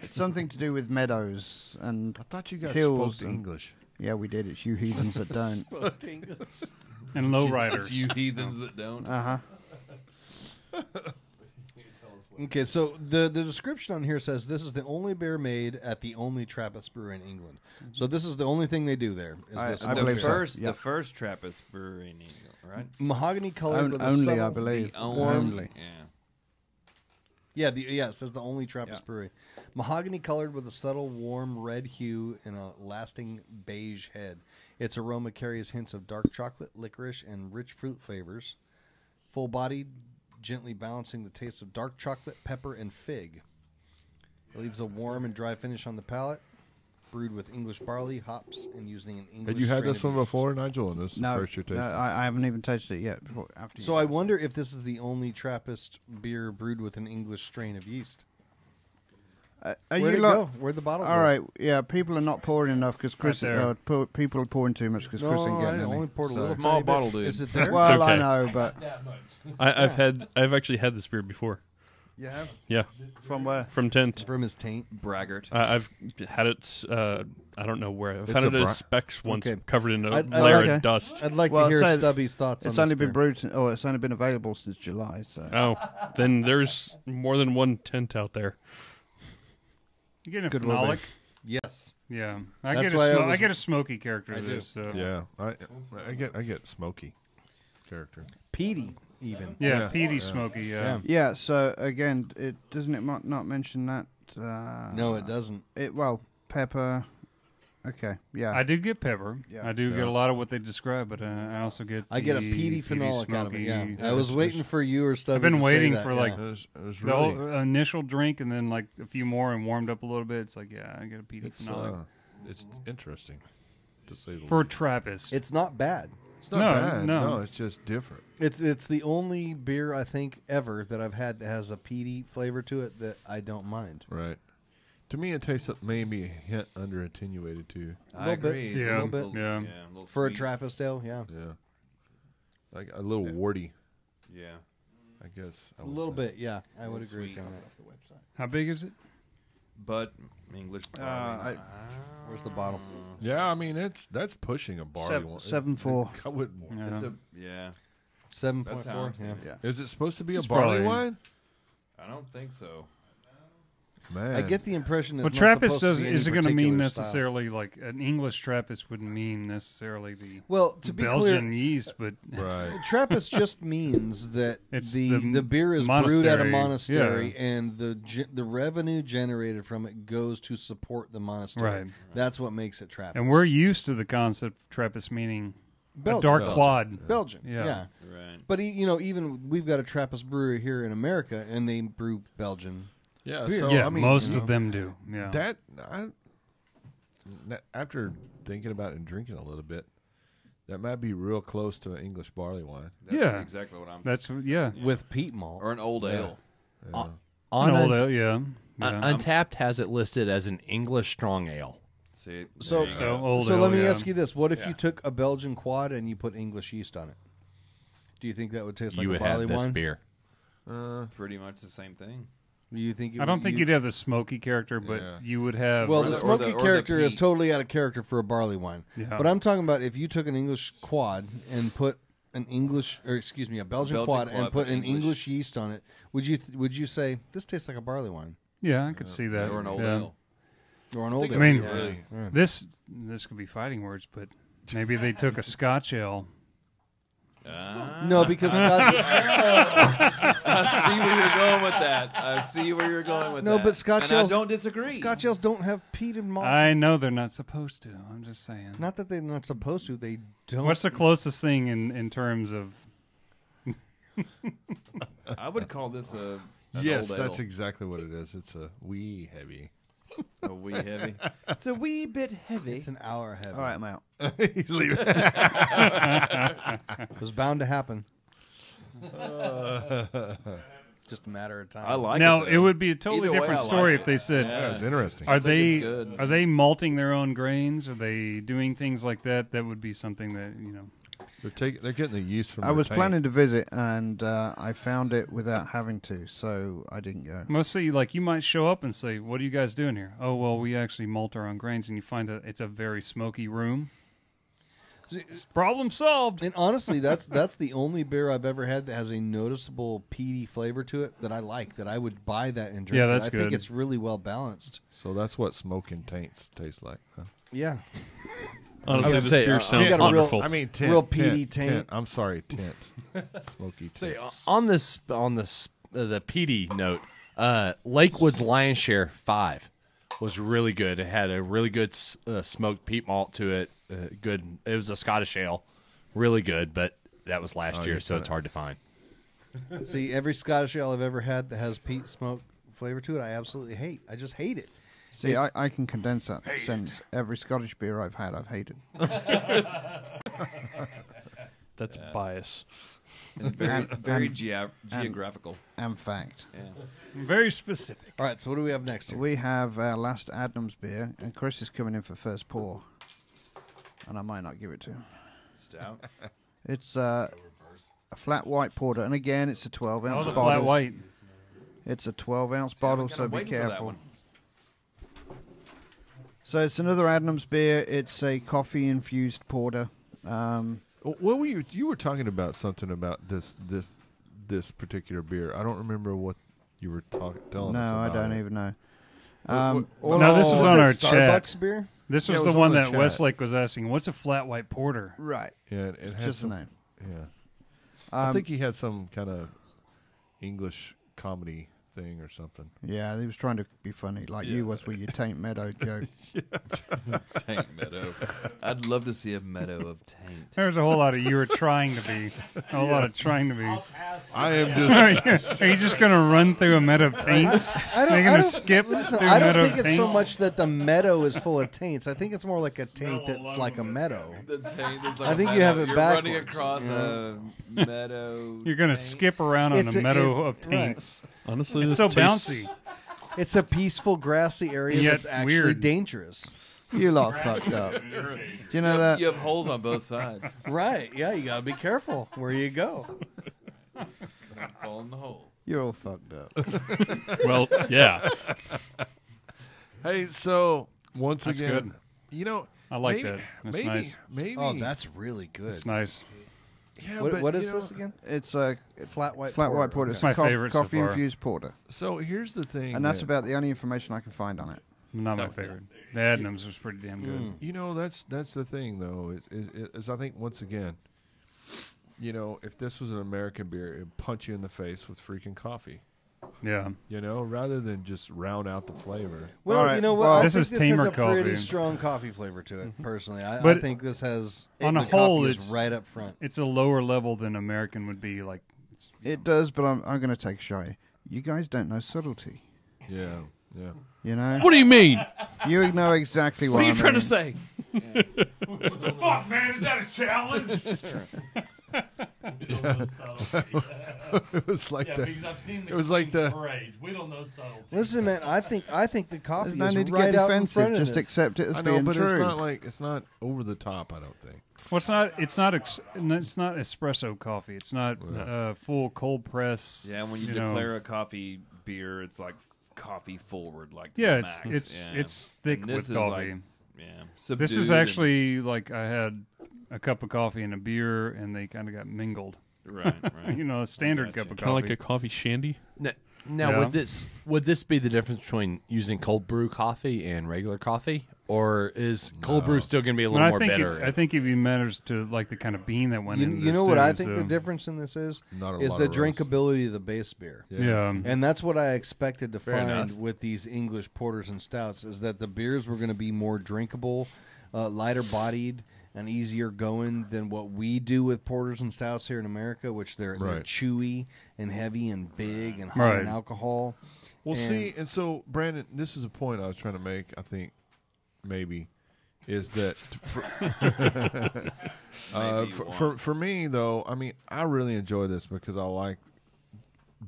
It's something to do with meadows and I thought you guys hills spoke and- English. yeah, we did. It's you heathens that don't. And lowriders. It's you heathens that don't. Uh huh. Okay, so the description on here says this is the only beer made at the only Trappist brewery in England. So this is the only thing they do there. Is this I one believe beer. so. First, Yeah. the first Trappist brewery in England, right? Mahogany colored with a Only, subtle, I believe. The Only. Yeah. Yeah, it says the only Trappist brewery. Mahogany colored with a subtle warm red hue and a lasting beige head. Its aroma carries hints of dark chocolate, licorice, and rich fruit flavors. Full bodied, gently balancing the taste of dark chocolate, pepper, and fig. It leaves a warm and dry finish on the palate. Brewed with English barley, hops, and using an English Had you had strain this of one yeast. before, Nigel? And this is the No, first you're tasting? I haven't even tasted it yet. After you So I wonder if this is the only Trappist beer brewed with an English strain of yeast. are Where'd you it lot- go? Where'd the bottle All go? right, yeah. People are not pouring enough because Chris. Right there. People are pouring too much because No, Chris ain't I getting any. only poured a So- little Small tiny bit. bottle, dude. Is it there? Well, I okay. know, but I've actually had this beer before. you have Yeah, from where? from Tent. From his taint. Braggart. I've had it. I don't know where. I've It's had it a at bra- Specs once, Okay. covered in a I'd layer like- of dust. I'd like Well, to hear so Stubby's thoughts on It's this only been beer. brewed. It's only been available since July. So Oh, then there's more than one Tent out there. You getting a Good phenolic? Yes. Yeah, That's why I was- I get a smoky character. I to do. this. So. Yeah, I get smoky character. Peaty, even. Yeah, Yeah. peaty Yeah. smoky. Yeah. yeah. So again, it doesn't it not mention that? No, it doesn't. Pepper. Okay. Yeah. I do get pepper. Yeah. I do Yeah. get a lot of what they describe, but I also get. I get a the peaty phenolic out of it. smoky- Yeah. I was waiting for you or Stubby. I've been to say waiting that, for, yeah. like, It was The really. whole initial drink, and then like a few more, and warmed up a little bit. It's like, yeah, I get a peaty phenolic It's interesting to say the for least. Trappist. It's not bad. It's not No, bad. no. It's just different. It's the only beer I think ever that I've had that has a peaty flavor to it that I don't mind. Right. To me, it tastes maybe a hint under attenuated too. I little bit. agree. Yeah, a little bit. yeah. a little For a sweet. Trappist ale, yeah. Yeah. Like a little warty, Yeah. I guess. I A would little say. bit, yeah. I would agree with sweet. you on that. How big is it? But English. Where's the bottle? Yeah, I mean that's pushing a barley one. 7.4. I wouldn't. Yeah. It's a, yeah. 7.4. That's how I'm Yeah. saying it. Is it supposed to be It's a barley probably- wine? I don't think so. Man, I get the impression Well, it's not Trappist supposed to be any isn't going to mean particular style. necessarily like an English Trappist wouldn't mean necessarily the Well, to be Belgian clear, yeast, but right. Trappist just means that It's the beer is brewed at a monastery, monastery, yeah. and the revenue generated from it goes to support the monastery. Right. That's what makes it Trappist. and we're used to the concept of Trappist meaning Belgian. a dark Belgian. quad. Belgian. Yeah. Yeah. Right. But even we've got a Trappist brewery here in America, and they brew Belgian. Yeah. Beer. So Yeah, I mean, most you know, of them do. Yeah, after thinking about it and drinking a little bit, that might be real close to an English barley wine. That's Yeah. exactly what I'm. that's yeah. With peat malt. Or an old ale. Yeah. On An old Unt- ale, yeah. yeah. Untapped has it listed as an English strong ale. See, So- there you So go. old So ale, let me yeah. ask you this: what if Yeah. you took a Belgian quad and you put English yeast on it? Do you think that would taste like you a would barley have this wine? beer. Pretty much the same thing. Do you think? I don't think you'd have the smoky character, but Yeah. you would have. Well, Or the the- or smoky the- or the character is peat. totally out of character for a barley wine. Yeah. But I'm talking about if you took an English quad and put a Belgian quad and quad, put but an English. English yeast on it, would you say this tastes like a barley wine? yeah, I could see that. Or an old yeah. ale. Or an old I ale. mean, Yeah. this could be fighting words, but maybe they took a Scotch ale. No, because Scotch, I see where you're going with that. I see where you're going with No, that. but Scotch and ales- I don't disagree. Scotch ales don't have peat and malt. I know they're not supposed to. I'm just saying. Not that they're not supposed to. They don't. What's the closest thing in terms of? I would call this an Yes, old that's ale. exactly what it is. It's a wee heavy. A wee heavy. It's a wee bit heavy. It's an hour heavy. All right, I'm out. He's leaving. It was bound to happen. Just a matter of time. I like Now it. it would be a totally Either way, different I like story it. if they said, That was interesting. "Are think it's good. are they malting their own grains? Are they doing things like that?" That would be something that They're getting the yeast from. I their was tank. planning to visit, and I found it without having to, so I didn't go. Mostly, like, you might show up and say, "What are you guys doing here?" "Oh, well, we actually malt our own grains," and you find that it's a very smoky room. Problem solved. And honestly, that's the only beer I've ever had that has a noticeable peaty flavor to it that I like. That I would buy that and drink. Yeah, it. that's I think good. it's really well balanced. So that's what smoking taints taste like. Huh? Yeah. Honestly, would this say, beer you sounds got a real- wonderful. I mean, tint. Real peaty taint. I'm sorry, tint. Smoky tint. Say, on the peaty note, Lakewood's Lion's Share 5 was really good. It had a really good smoked peat malt to it. Good. It was a Scottish ale, really good. But that was last year, so it's hard to find. See, every Scottish ale I've ever had that has peat smoke flavor to it, I absolutely hate. I just hate it. See, I can condense that since every Scottish beer I've had, I've hated. That's bias. And very and- geographical. And fact. Very specific. All right, so what do we have next here? We have our last Adnams beer, and Chris is coming in for first pour. And I might not give it to him. Stout. It's a flat white porter, and again, it's a 12-ounce Oh, the bottle. flat white. It's a 12-ounce bottle, kinda so be waiting for that careful. one. So it's another Adnams beer. It's a coffee-infused porter. What were you were talking about something about this particular beer? I don't remember what you were telling us No, about. I don't it. even know. what- No, this was Is on that our Starbucks chat. beer? This Yeah, was it the was one on the that chat. Westlake was asking. What's a flat white porter? Right. Yeah, it had Just the some. name. Yeah, I think he had some kind of English comedy thing or something. Yeah, he was trying to be funny, like you was with your Taint Meadow joke. Taint meadow. I'd love to see a meadow of taint. There's a whole lot of you were trying to be. A whole lot of trying to be. I am just. Are you just going to run through a meadow of taints? I They're I going to skip Listen, through I don't meadow think of it's so taints? much that the meadow is full of taints. I think it's more like a taint that's like a meadow. The taint is like I a think you meadow. have it You're running backwards, across you a meadow. You're going to taint. skip around on It's a a- meadow it- of taints. Honestly, It's this so tastes- bouncy. It's a peaceful grassy area Yet that's actually weird. dangerous. You lot fucked up. Do you know that? You have holes on both sides. Right? Yeah, you gotta be careful where you go. Fall in the hole. You're all fucked up. Well, yeah. Hey, so once That's again, good. you know, I like maybe, that. That's maybe, nice. maybe. Oh, that's really good. It's nice. yeah. What, but, what you is know, this again? It's a Flat white white porter. It's my favorite so far. Coffee-infused porter. So here's the thing, And that's that, about the only information I can find on it. Not my favorite. The Adnams was pretty damn good. you know, that's the thing though. Is I think once again, you know, if this was an American beer, it'd punch you in the face with freaking coffee. Yeah. You know, rather than just round out the flavor. Well, All right, you know what? well- I This think is this tamer has a pretty coffee. strong coffee flavor to it. Personally, I But think this has on the a whole, coffee is it's- right up front. It's a lower level than American would be. Like, it's, It does, but I'm going to take a shot. You guys don't know subtlety. Yeah, yeah. You know? What do you mean? You know exactly what What are you I trying to mean. say? fuck, man, is that a challenge? It was like Yeah, the. because I've seen the It was like the- parades. We don't know subtlety. Listen, man, I think the coffee There's no is need to right get out in defensive. front of Just this. accept it as I know, being but true. it's not like it's not over the top. I don't think. Well, it's not. It's not. It's not espresso coffee. It's not full cold press. Yeah, and when you know. declare a coffee beer, it's like coffee forward, like Yeah, the it's max. it's Yeah. it's thick And this with is coffee. like, yeah, This subdued is and- actually like I had a cup of coffee and a beer, and they kind of got mingled. right, right. You know, a standard gotcha. cup of Kind of coffee. like a coffee shandy. Now, Yeah. would this be the difference between using cold brew coffee and regular coffee, or is cold brew still going to be a Well, little I more think bitter? I think it even matters to like the kind of bean that went in. You know what I think the difference in this is Not a is lot the of roast. drinkability of the base beer. Yeah. And that's what I expected to Fair find enough. with these English porters and stouts is that the beers were going to be more drinkable, lighter bodied, and easier going than what we do with porters and stouts here in America, which they're Right. chewy and heavy and big and high in Right. alcohol. Well, And- see, and so Brandon, this is a point I was trying to make. I think maybe is that Maybe for me though. I mean, I really enjoy this because I like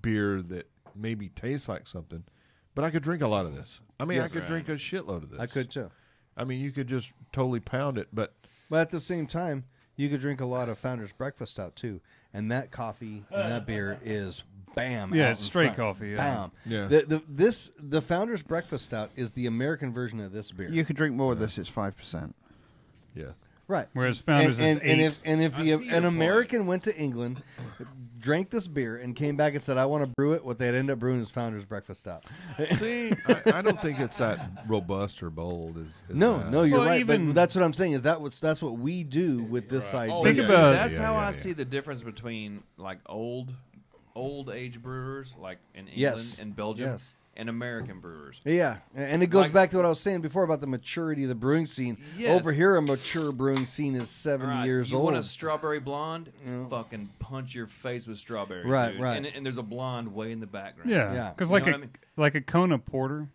beer that maybe tastes like something, but I could drink a lot of this. I mean, Yes. I could drink a shitload of this. I could too. I mean, you could just totally pound it, but But at the same time, you could drink a lot of Founder's Breakfast Stout too, and that coffee and that beer is bam. Yeah, out it's in straight front. coffee, yeah. Bam. Yeah. The Founder's Breakfast Stout is the American version of this beer. You could drink more of this. It's 5%. yeah. Right. Whereas Founders is 8. and if I see your an point. American went to England, drank this beer, and came back and said, "I want to brew it," what they'd end up brewing is Founder's Breakfast Stout. See, I don't think it's that robust or bold. As No, that. no, you're Well, right. even- But that's what I'm saying. Is that's what we do with this idea. Oh, Think yeah. about- that's Yeah, how yeah, I yeah. see the difference between like old age brewers, like in England Yes. and Belgium, Yes. and American brewers. Yeah, and it goes Like- back to what I was saying before about the maturity of the brewing scene. Yes. Over here, a mature brewing scene is 70 Right. years you old. want a strawberry blonde? Yeah. Fucking punch your face with strawberry. Right, dude. right. And there's a blonde way in the background. Yeah, Yeah. because You like know a what I mean? like a Kona porter,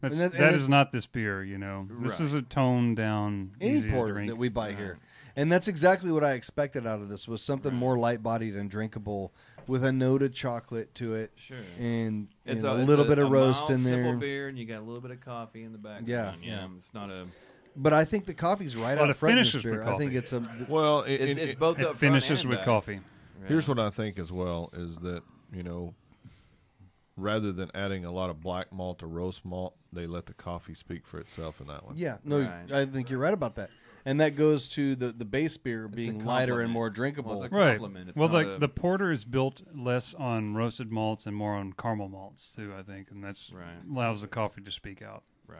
that's, And that it- is not this beer. You know, this Right. is a toned down, Any easy to porter drink. that we buy here. And that's exactly what I expected out of this was something more light-bodied and drinkable with a note of chocolate to it. Sure. And you It's know, a it's little bit of roast mild, in there. simple beer, and you got a little bit of coffee in the background. Yeah, Yeah, yeah. It's not a. But I think the coffee's right Well, out it front in this finishes with beer. I think coffee. it's a Well, It's both it up front finishes and with back. coffee. Here's what I think as well is that, rather than adding a lot of black malt or roast malt, they let the coffee speak for itself in that one. yeah. No, Right. I think you're right about that. And that goes to the base beer being lighter and compliment. more drinkable. Well, it's a Right. compliment. It's Well, not the a- the porter is built less on roasted malts and more on caramel malts too. I think, and that's Right. allows the coffee to speak out. Right.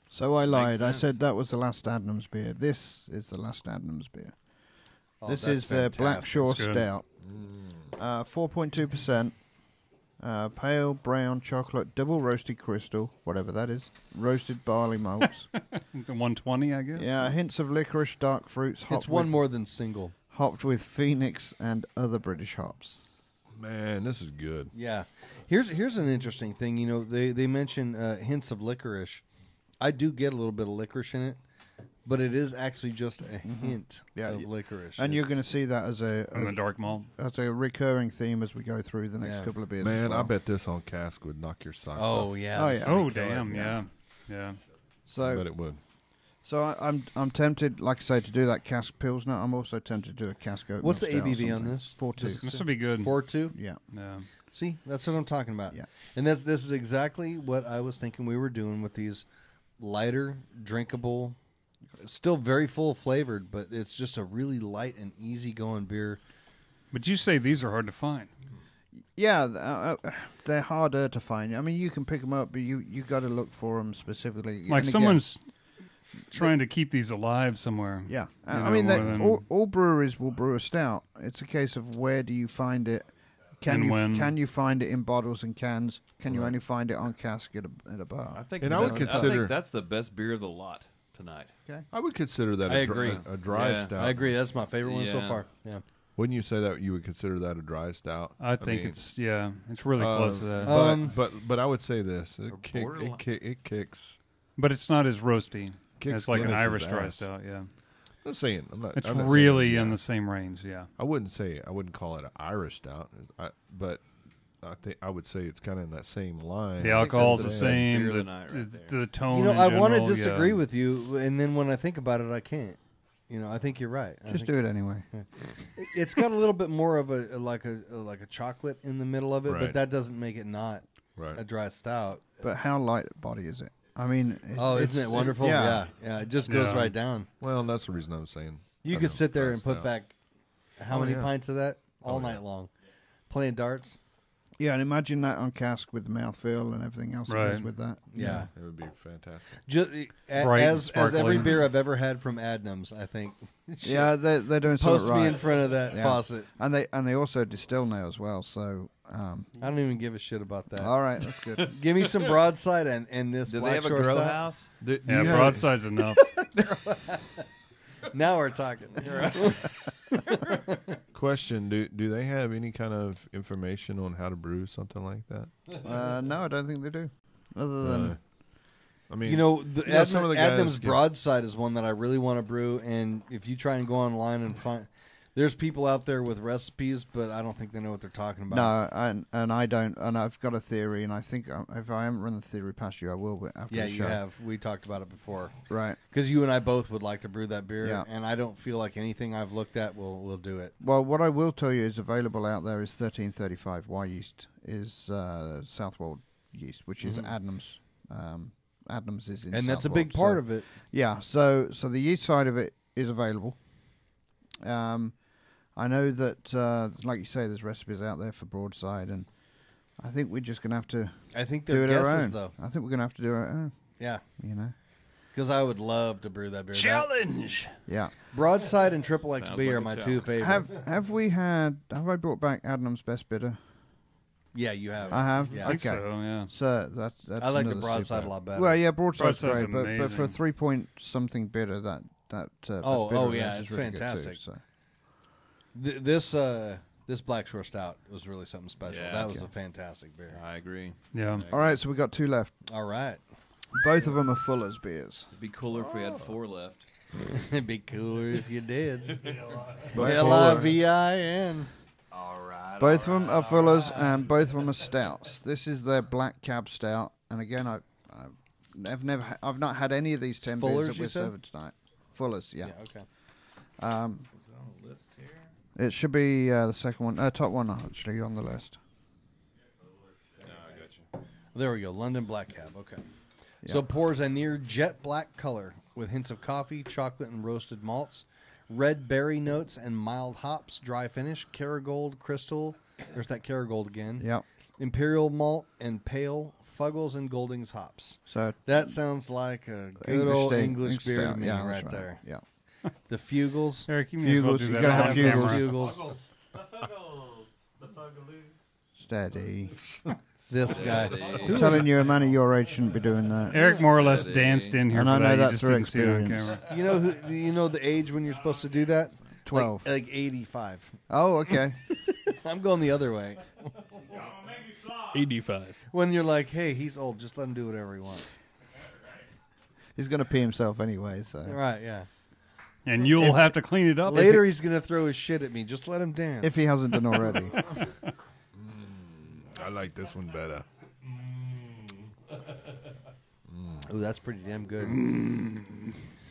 So I lied. I sense. said that was the last Adnams beer. This is the last Adnams beer. Oh, This that's is the Black fantastic. Shore That's good. Stout. 4.2%. Pale brown chocolate, double roasted crystal, whatever that is. Roasted barley malts. It's a 120, I guess. Yeah, hints of licorice, dark fruits. It's one with, more than single. hopped with Phoenix and other British hops. Man, this is good. Yeah. Here's an interesting thing. You know, they mention hints of licorice. I do get a little bit of licorice in it, but it is actually just a hint Yeah, of licorice. And you're It's- going to see that as And the dark malt. a recurring theme as we go through the next Yeah. couple of beers. Man, as well. I bet this on cask would knock your socks Oh off. yeah. Oh, this yeah. would Oh be killer. damn! Yeah. I So, bet it would. I'm tempted, like I say, to do that cask pilsner. I'm also tempted to do a cask oatmeal. What's the stout or ABV on something. this? 4.2. This would be good. 4.2. Yeah. Yeah. See, that's what I'm talking about. Yeah. And this is exactly what I was thinking we were doing with these lighter, drinkable, still very full flavored, but it's just a really light and easy going beer. But you say these are hard to find. Yeah, they're harder to find. I mean, you can pick them up, but you got to look for them specifically. Like And again, someone's trying to keep these alive somewhere. Yeah, you I know, mean, more than- all breweries will brew a stout. It's a case of where do you find it? And when. Can you find it in bottles and cans? Can you only find it on cask at a bar? I think And I would that's- consider- think that's the best beer of the lot tonight. I would consider that I a agree. dry Yeah. stout. I agree. That's my favorite one so Yeah. far. Yeah. Wouldn't you say that you would consider that a dry stout? I think mean, it's really close to that. But I would say this: Or borderline. it kicks. But it's not as roasty. Kicks It's like an Guinness's Irish dry ass. stout. Yeah, I'm not saying I'm not. it's I'm not saying really that, in yeah. the same range. Yeah. I wouldn't call it an Irish stout, but I think I would say it's kind of in that same line. The alcohol's the that's the best same. beer of The, the night right the, the tone. You know, in I want to general, disagree yeah. with you, and then when I think about it, I can't. You know, I think you're right. Just do it anyway. It's got a little bit more of a like a chocolate in the middle of it, but Right. that doesn't make it not Right. a dry stout. But how light body is it? I mean, Isn't it wonderful? Yeah. Yeah. It just goes Yeah. right down. Well, that's the reason I'm saying. You I could know, sit there dry and put stout. back how Oh, many yeah. pints of that all Oh, yeah. night long, playing darts. Yeah, and imagine that on cask with the mouthfeel and everything else that Right. goes with that. Yeah. It would be fantastic. Just, Bright and as every sparkling. beer I've ever had from Adnams, I think. Yeah, they're doing Post something me right. in front of that Yeah. faucet. And they also distill now as well. So, I don't even give a shit about that. all right, that's good. Give me some Broadside and this Do they Black have a Shore grow Stout. house? Yeah, Broadside's enough. Now we're talking. Question: Do they have any kind of information on how to brew something like that? No, I don't think they do. Other than I mean, You know, the You know, some of the guys Adnams get- Broadside is one that I really want to brew. And if you try and go online and find, there's people out there with recipes, but I don't think they know what they're talking about. no, and I don't. And I've got a theory, and I think if I haven't run the theory past you, I will. But after Yeah, the you show. have. We talked about it before. Right. Because you and I both would like to brew that beer, Yeah. and I don't feel like anything I've looked at will do it. Well, what I will tell you is available out there is 1335 Y yeast is Southwold yeast, which is Adnams. Adnams is in And that's a Southwold, big part so- of it. Yeah, so the yeast side of it is available. I know that, like you say, there's recipes out there for Broadside, and I think we're just going to have to I think do they're it our guesses, own. though. I think we're going to have to do our own, Yeah. you know? Because I would love to brew that beer. Challenge. Yeah. Broadside and Triple XB Sounds are like a my two challenge. favorites. Have I brought back Adnams Best Bidder? Yeah, you have. I have? Yeah. Okay. So, yeah. So that's I like the another Broadside super. a lot better. Well, yeah, Broadside's Broadside's great, but for a amazing. 3 something bitter, that Best Oh, Bidder of yeah, theirs it's is really good fantastic. Too, so. This Black Shore Stout was really something special. Yeah. That was Okay. a fantastic beer. I agree. Yeah. All right, so we got two left. All right. Both of them are Fuller's beers. It'd be cooler if we had 4 left. It'd be cooler if you did. But Livin. All right. Both of them are Fuller's, and both of them are stouts. This is their black cab stout, and again, I've not had any of these 10 Fuller's, beers that you we're said? serving tonight. Fuller's, yeah. Okay. Was it on the list here? It should be the second one, top one actually on the list. No, I got you. There we go. London Black Cab. Okay. Yeah. So pours a near jet black color with hints of coffee, chocolate, and roasted malts, red berry notes, and mild hops. Dry finish. Kerrygold Crystal. There's that Kerrygold again. Yep. Imperial malt and pale Fuggles and Goldings hops. So That sounds like a good old English beer to stout. me Yeah, right that's there. Yeah. The Fugles. Eric, you may as well Fugles, do you that gotta on have camera. Fugles. Fugles. Steady. This guy. I'm telling you, a man of your age shouldn't be doing that. Eric more or less Steady. danced in here And for I know that. You that just through didn't see it on experience. camera. You know who? You know the age when you're supposed to do that? 12. Like 85. Oh, okay. I'm going the other way. 85. When you're like, hey, he's old, just let him do whatever he wants. He's going to pee himself anyway, so. Right? Yeah. And you'll have to clean it up. Later, he's gonna throw his shit at me. Just let him dance. If he hasn't done already. I like this one better. Ooh, that's pretty damn good.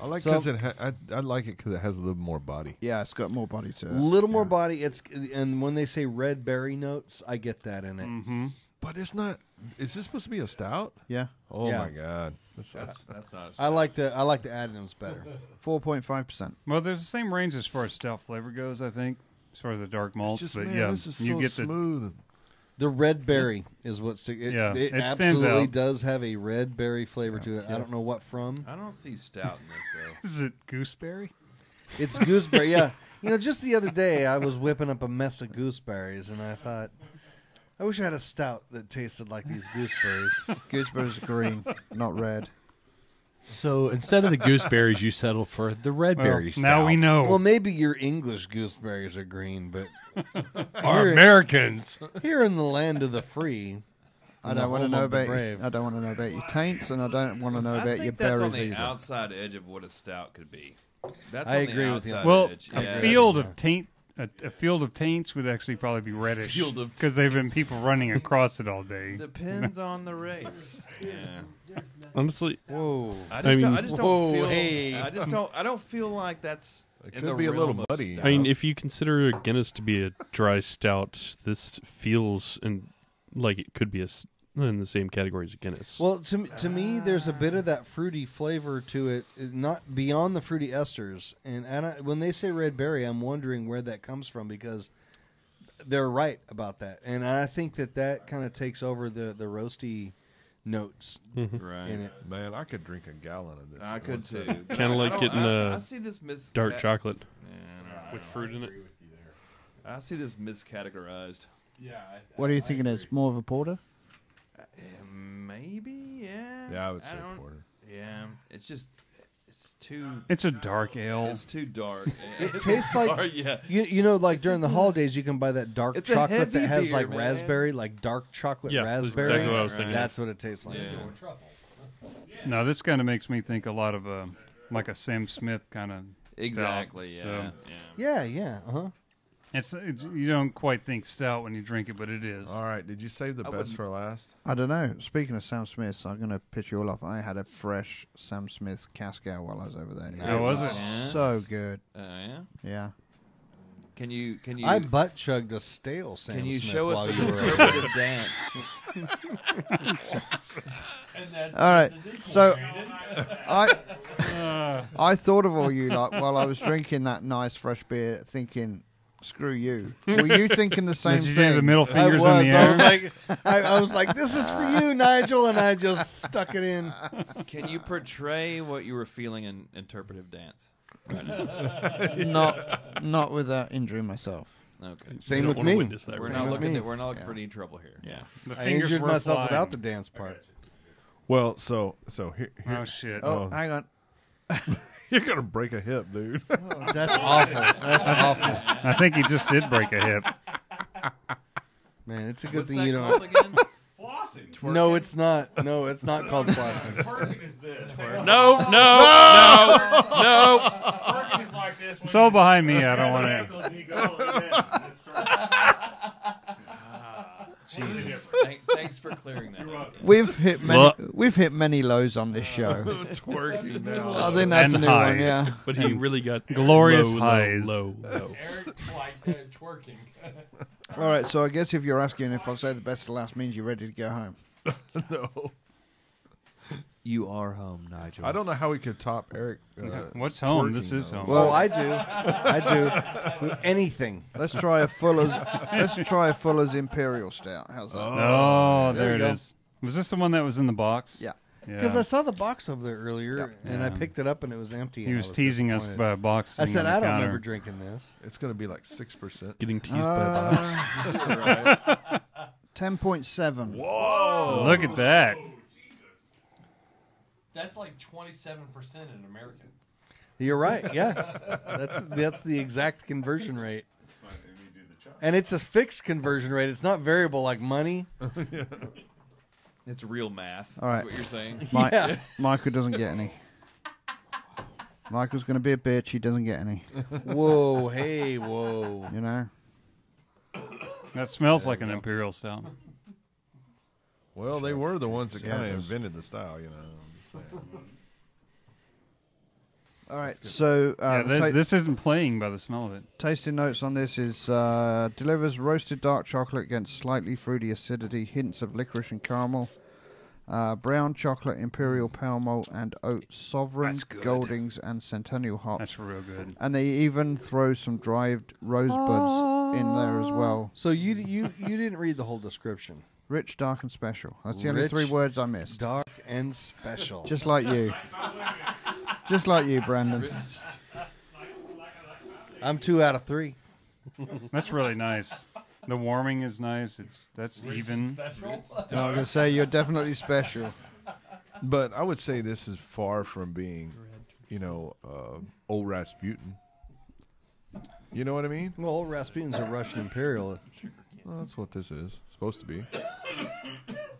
I like So- because I like it because it has a little more body. Yeah, it's got more body to A it. little more body. And when they say red berry notes, I get that in it. Mm-hmm. But it's not. Is this supposed to be a stout? Yeah. Oh Yeah. my god! That's not. I like the Adams better. 4.5%. Well, there's the same range as far as stout flavor goes, I think, as far as the dark malts. It's just, but man, yeah, this is you so get smooth. The red berry is what's it Yeah, it it stands absolutely out. does have a red berry flavor to it. I don't know what from. I don't see stout in this though. Is it gooseberry? It's gooseberry. Yeah, you know, just the other day I was whipping up a mess of gooseberries, and I thought, I wish I had a stout that tasted like these gooseberries. Gooseberries are green, not red. So instead of the gooseberries, you settle for the red berry stout. Now we know. Well, maybe your English gooseberries are green, but Our Americans. here in the land of the free, I don't want to home know of the about brave. I don't want to know about your taints, and I don't want to know I about think your that's on berries the either. outside edge of what a stout could be. That's I on the agree with you. outside well, edge. a Yeah, field that's- of taint. A field of taints would actually probably be reddish Field of because they've been people running across it all day. depends on the race. Yeah. Honestly, Whoa. I just mean- don't Whoa, feel. hey. I don't feel like that's. It in could the be a little realm of muddy. stout. I mean, if you consider a Guinness to be a dry stout, this feels like it could be in the same category as a Guinness. Well, to me, there's a bit of that fruity flavor to it, not beyond the fruity esters. And when they say red berry, I'm wondering where that comes from because they're right about that, and I think that kind of takes over the roasty notes Right. in it. Man, I could drink a gallon of this. I could too. Kinda like getting I see this Dark chocolate Yeah, with fruit in it. I see this miscategorized. What are you thinking? It's more of a porter. Maybe, yeah. Yeah, I would say don't- porter. Yeah, it's just it's too. It's a dark ale. It's too dark. It tastes like yeah. you know, like during just the holidays, you can buy that dark It's a chocolate that heavy has beer, like man. raspberry, like dark chocolate Yeah, that's raspberry. exactly what I was thinking. That's what it tastes like. Yeah. too. No, this kind of makes me think a lot of like a Sam Smith kind of. Exactly. Yeah. So- Yeah. It's you don't quite think stout when you drink it, but it is. All right, did you save the I best wouldn't- for last? I don't know. Speaking of Sam Smith, I'm going to pitch you all off. I had a fresh Sam Smith cask ale while I was over there. How was it? So good. Yeah. Yeah. Can you? I butt chugged a stale Sam Can you Smith show us while the you were over interpretive dance? All right. So I thought of all you lot while I was drinking that nice fresh beer, thinking, "Screw you." Were you thinking the same Did you thing? do the middle I fingers was. in the I air? was like, I was like, "This is for you, Nigel," and I just stuck it in. Can you portray what you were feeling in interpretive dance? Not without injuring myself. Okay. Same don't with wanna me. witness that We're right not with looking. me. We're not looking for any trouble here. Yeah. The I fingers injured were myself flying. without the dance part. Well, so here Oh shit! Oh, hang on. you're gonna break a hip, dude. That's awful. That's awful. I think he just did break a hip. Man, it's a good What's thing that you don't. called again? No, it's not. No, it's not called flossing. No. It's all behind me. I don't want to. Jesus. Thanks for clearing that. up. We've hit many lows on this show. Twerking now. I think that's And a new one. highs. Yeah. But he really got Glorious low, highs. Low. Twerking. All right. So I guess if you're asking if I say the best to last means you're ready to go home. No, You are home, Nigel. I don't know how we could top Eric. What's home? twerking, This is though. home. Well, I do. Anything. Let's try a Fuller's Imperial Stout. How's that? Oh, There there we it go. is. Was this the one that was in the box? Yeah. Because Yeah. I saw the box over there earlier, and I Yeah. picked it up, and it was empty. He and was I teasing us disappointed. by a box. I sitting said, on the I don't counter. remember drinking this. It's gonna be like 6%. Getting teased by a box. 10.7. Whoa! Look at that. That's like 27% in American. You're right. Yeah, that's the exact conversion rate, and it's a fixed conversion rate. It's not variable like money. It's real math. All right. That's what you're saying. Yeah. Michael doesn't get any. Michael's going to be a bitch. He doesn't get any. Whoa! Hey! Whoa! You know? That smells like an Imperial Stout. Well, they were the ones that Yeah, kind it of is. invented the style, you know. All right. So Yeah, the this isn't playing by the smell of it. tasting notes on this is delivers roasted dark chocolate against slightly fruity acidity, hints of licorice and caramel. Brown chocolate, imperial pale malt, and oat sovereign, That's good. Goldings, and centennial hops. That's real good. And they even throw some dried rosebuds in there as well. So you didn't read the whole description. Rich, dark, and special. That's the only Rich, 3 words I missed. Dark and special. Just like you. Just like you, Brandon. I'm 2 out of 3. That's really nice. The warming is nice. That's even. I was going to say, you're definitely special. But I would say this is far from being, you know, old Rasputin. You know what I mean? Well, Rasputin's a Russian imperial. Well, that's what this is supposed to be.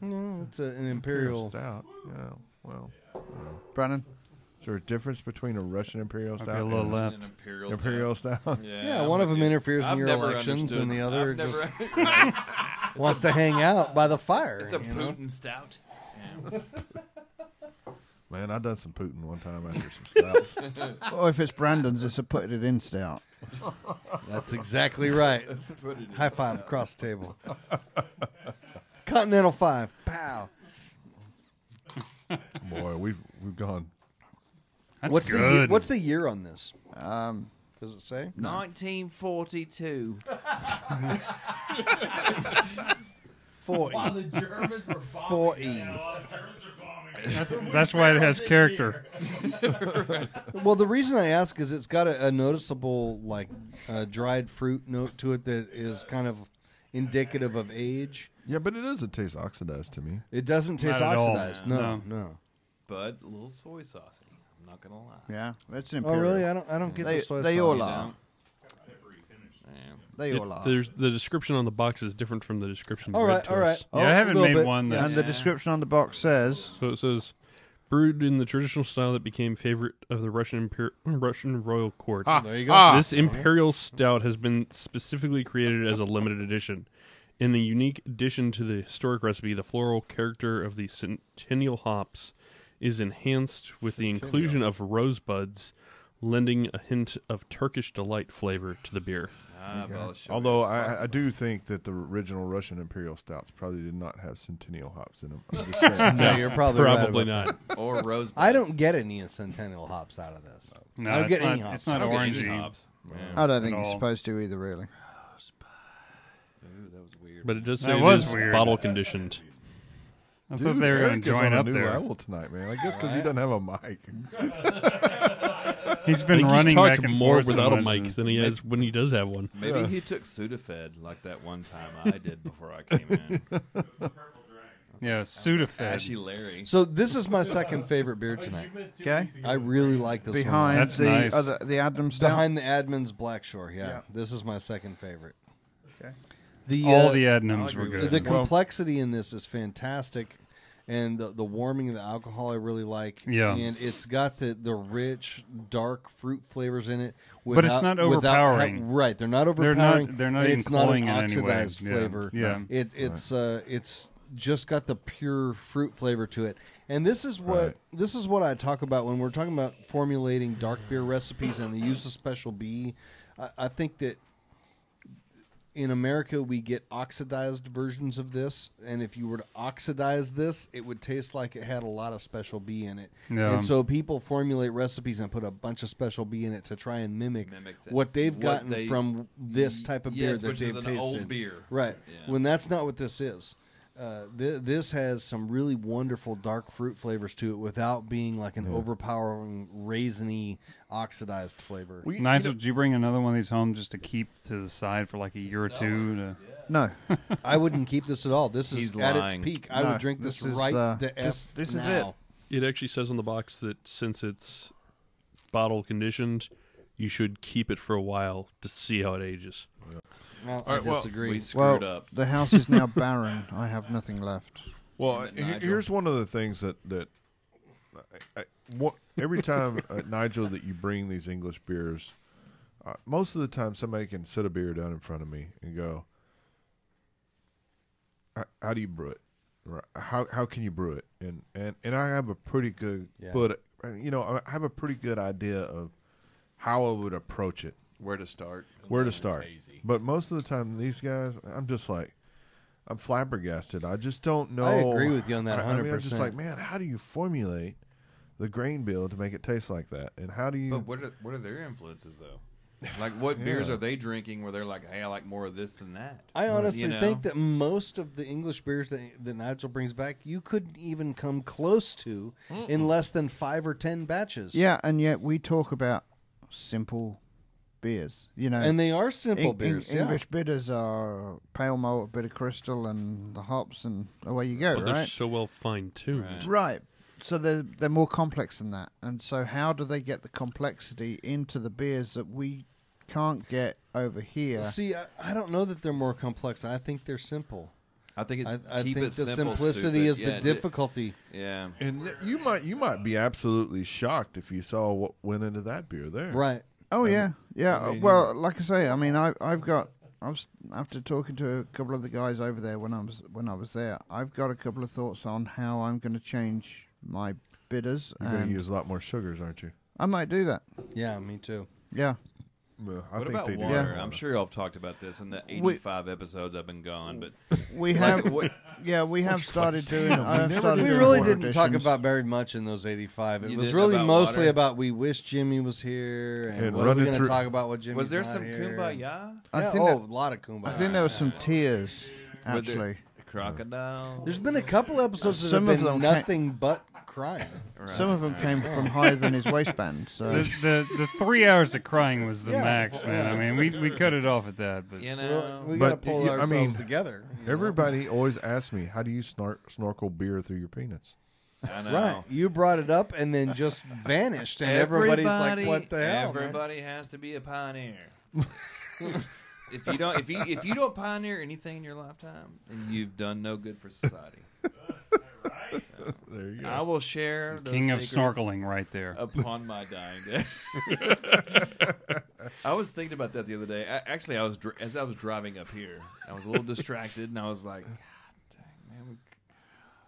No, it's an imperial. Stout. Yeah. Well, Brandon? is there a difference between a Russian imperial Might stout be a little and left. An imperial. imperial stout? Yeah, one of them interferes in I've your never elections, understood. and the other I've just never. wants to hang out by the fire. It's a you know? Putin stout. Yeah. Man, I done some Putin one time after some stouts. Or if it's Brandon's, it's a put it in stout. That's exactly right. High five across the table. Continental 5. Pow. Boy, we've gone. That's What's good. what's the year on this? Does it say? 1942. 40. the Germans were 40. That's why it has character. Well, the reason I ask is it's got a noticeable dried fruit note to it that is kind of indicative of age. Yeah, but it doesn't taste oxidized to me. It doesn't taste Not at all. oxidized. No. But a little soy saucy. I'm not gonna lie. Yeah, that's Oh, imperial. really? I don't get the soy They sauce. all are. Yeah. They all are. There's the description on the box is different from the description. All read right, to all us. right. Yeah, I haven't a little made bit. one that's- And the description on the box says, So it says, brewed in the traditional style that became favorite of the Russian royal court. There you go. This imperial stout has been specifically created as a limited edition. In a unique addition to the historic recipe, the floral character of the centennial hops is enhanced with the inclusion of rosebuds, lending a hint of Turkish delight flavor to the beer. Although I do think that the original Russian Imperial Stouts probably did not have Centennial hops in them. I'm just saying. No, you're probably right Probably about not. Or rose. I don't get any Centennial hops out of this. No, I don't it's get not, any hops. It's not I don't get any orangey. hops. I don't think At you're all. supposed to either, really. Ooh, that was weird. But it does say That it was is weird. bottle conditioned. I Dude, thought they were going Eric to is join on a up new there. level tonight, man. I guess because he doesn't have a mic. He's I been think running he's back talked and more forth so without a much. mic than he has when he does have one. Maybe he took Sudafed like that one time I did before I came in. Yeah, Sudafed. Ashy Larry. So this is my second favorite beer tonight. Okay? I really like this one. Behind That's the nice. the Adams Stout. Behind the Admins Blackshore, yeah. Yeah. This is my second favorite. Okay. The All the Adnams I'll were agree good. with the complexity in this is fantastic, and the warming of the alcohol I really like. Yeah. And it's got the rich, dark fruit flavors in it. But it's without- not without overpowering. right, they're not They're overpowering. not and even it's not cloying an in any way. oxidized Yeah. flavor. Yeah. It's just got the pure fruit flavor to it. And this is what I talk about when we're talking about formulating dark beer recipes and the use of special B. I think that in America we get oxidized versions of this, and if you were to oxidize this, it would taste like it had a lot of special B in it. Yeah. And so people formulate recipes and put a bunch of special B in it to try and mimic the- what they've what gotten they- from this type of beer Yes, that which they've is tasted. an old beer. Right. Yeah. When that's not what this is. This has some really wonderful dark fruit flavors to it without being like an overpowering raisiny oxidized flavor. Nigel, did you bring another one of these home just to keep to the side for like a year or two? To... No. I wouldn't keep this at all. This He's is at lying. its peak. I No, would drink this, this is, right the this- F this is now. It actually says on the box that since it's bottle conditioned, you should keep it for a while to see how it ages. Well, All right, I well, disagree. We screwed Well, up. the house is now barren. I have nothing left. Well, Damn it, Nigel. here's one of the things that every time, Nigel, that you bring these English beers, most of the time somebody can set a beer down in front of me and go, how do you brew it? Right. How can you brew it? And I have a pretty good, Yeah. but I have a pretty good idea of how I would approach it, Where to start? where to start. But most of the time, these guys, I'm just like, I'm flabbergasted. I just don't know. I agree with you on that I mean, I'm 100%. just like, man, how do you formulate the grain bill to make it taste like that? And how do you? But what are their influences though? Like what beers Yeah. are they drinking where they're like, hey, I like more of this than that? I honestly You know? think that most of the English beers that Nigel brings back, you couldn't even come close to in less than 5 or 10 batches. Yeah, and yet we talk about simple beers. You know, And they are simple Eng- beers. Yeah. English bitters are pale malt, bitter crystal, and the hops, and away you go. But they're right? so well fine tuned. Right. So they're more complex than that. And so how do they get the complexity into the beers that we can't get over here? See, I don't know that they're more complex. I think they're simple. I think it's I keep think it the simple, simplicity stupid. is Yeah, the difficulty. Yeah. and you might be absolutely shocked if you saw what went into that beer there. Right. Oh yeah, yeah. I mean, well, like I say, I mean, I was after talking to a couple of the guys over there when I was there. I've got a couple of thoughts on how I'm going to change my bitters, You're going and to use a lot more sugars, aren't you? I might do that. Yeah, me too. Yeah, Well, I What think about they do. water? Yeah. I'm sure y'all have talked about this in the 85 episodes I've been gone, but We have, what- we have started doing. I have never started did We doing really water didn't talk additions. about very much in those 85. It You was did really about mostly water? about we wish Jimmy was here, and And what are we running going to through- talk about what Jimmy's was there not some here. kumbaya? I Yeah, think a lot of kumbaya. I think there was some tears. Were there Actually, crocodile. There's been a couple episodes that Some have of been them nothing but crying. Right, some of them right. came from higher than his waistband. So The 3 hours of crying was the Yeah. max, man. I mean, we cut it off at that, but You Well, know, we But, got to pull yeah, I ourselves mean, together. you know? Everybody always asks me, how do you snorkel beer through your penis? I know. Right. You brought it up and then just vanished, and everybody's like, "What the hell?" man?" Everybody has to be a pioneer. If you don't pioneer anything in your lifetime, then you've done no good for society. So, There you I go. will share those king of secrets snorkeling right there. upon my dying day. I was thinking about that the other day. Actually, as I was driving up here, I was a little distracted, and I was like, "God dang, man,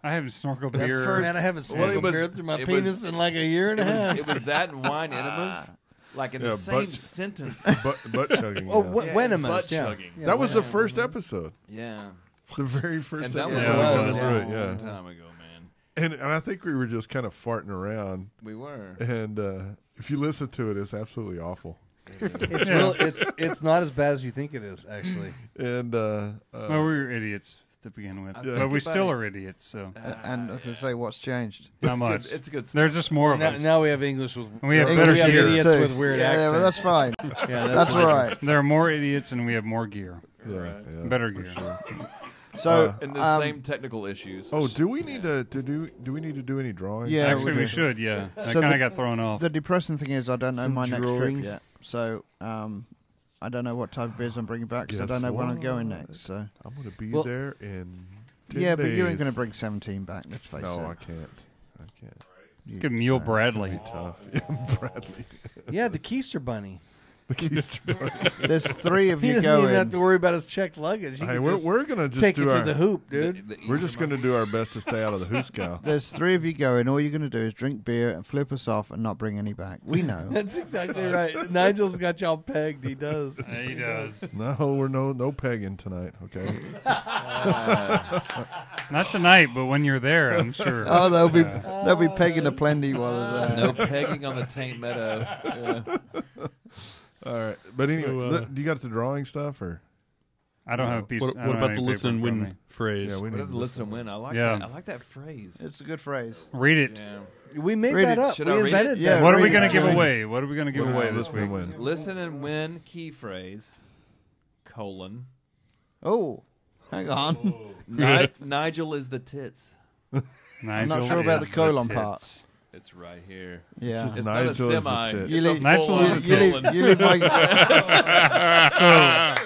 I haven't snorkeled That beer. first, man, I haven't Well, it snorkeled was- beer through my it penis was- in like a year and a half. it was that and wine enemas, like in Yeah, the same butt- sentence." Butt chugging. Oh, yeah. Venomous, butt yeah. chugging. Yeah, That was the Venomous. first episode. Yeah, The very first and that episode. was Yeah, a it was. That's right, long yeah. time ago, man. And I think we were just kind of farting around. We were. And if you listen to it, it's absolutely awful. It's Yeah. real. It's not as bad as you think it is, actually. And Well, we were idiots to begin with, Yeah. but we Think still about are idiots. So and I can say what's changed. not much. It's good. There's just more of Now, us. now we have English with. We have we better have gear. idiots with weird yeah, accents. well, that's fine. Yeah, That's fine. all right. There are more idiots, and we have more gear, yeah. better gear. So And the same technical issues. Oh, do we need to do we need to do any drawings? Yeah, Actually, we we do. should. Yeah, that So kind the- of got thrown off. the depressing thing is I don't know Some my next trip drawings. yet. So I don't know what type of beers I'm bringing back because I Guess don't know when I'm what? going next. So I'm going to be Well- there in 10 yeah, but you days. ain't going to bring 17 back. Let's face No, I it. can't. I can't. You- Good Mule so- Bradley. Tough. Bradley. Yeah, the Keister Bunny. The keys to There's 3 of He you doesn't even have going. to worry about his checked luggage. He Hey, can we're just going to just take do it our. to the hoop, dude. We're just going to do our best to stay out of the hooscow. There's 3 of you going. All you're going to do is drink beer and flip us off and not bring any back. We know. That's exactly right. Nigel's got y'all pegged. He does. He does. No, we're no pegging tonight. Okay. Not tonight, but when you're there, I'm sure. Oh, they'll be pegging a plenty while they're there. No pegging on the Taint Meadow. Yeah. All right. But anyway, So, do you got the drawing stuff or? I don't have a piece. What, I what don't about have the any listen paper in front of win me. phrase? Yeah, we What need if to the listen win? I like Yeah. that. I like that phrase. It's a good phrase. Read it. Yeah. We made Read that it. up. Should We I read invented it? that. Yeah, What are we phrase. going to give away? What are we going to give What is away it? this Listen week? and win. Listen and win. Key phrase. Colon. Oh, hang on. Nigel is the tits. Nigel not sure about is the colon tits. part. It's right here. Yeah. It's It's Nigel not a is the semi. tits. It's You a leave- Nigel full-on is the You leave, colon. you leave my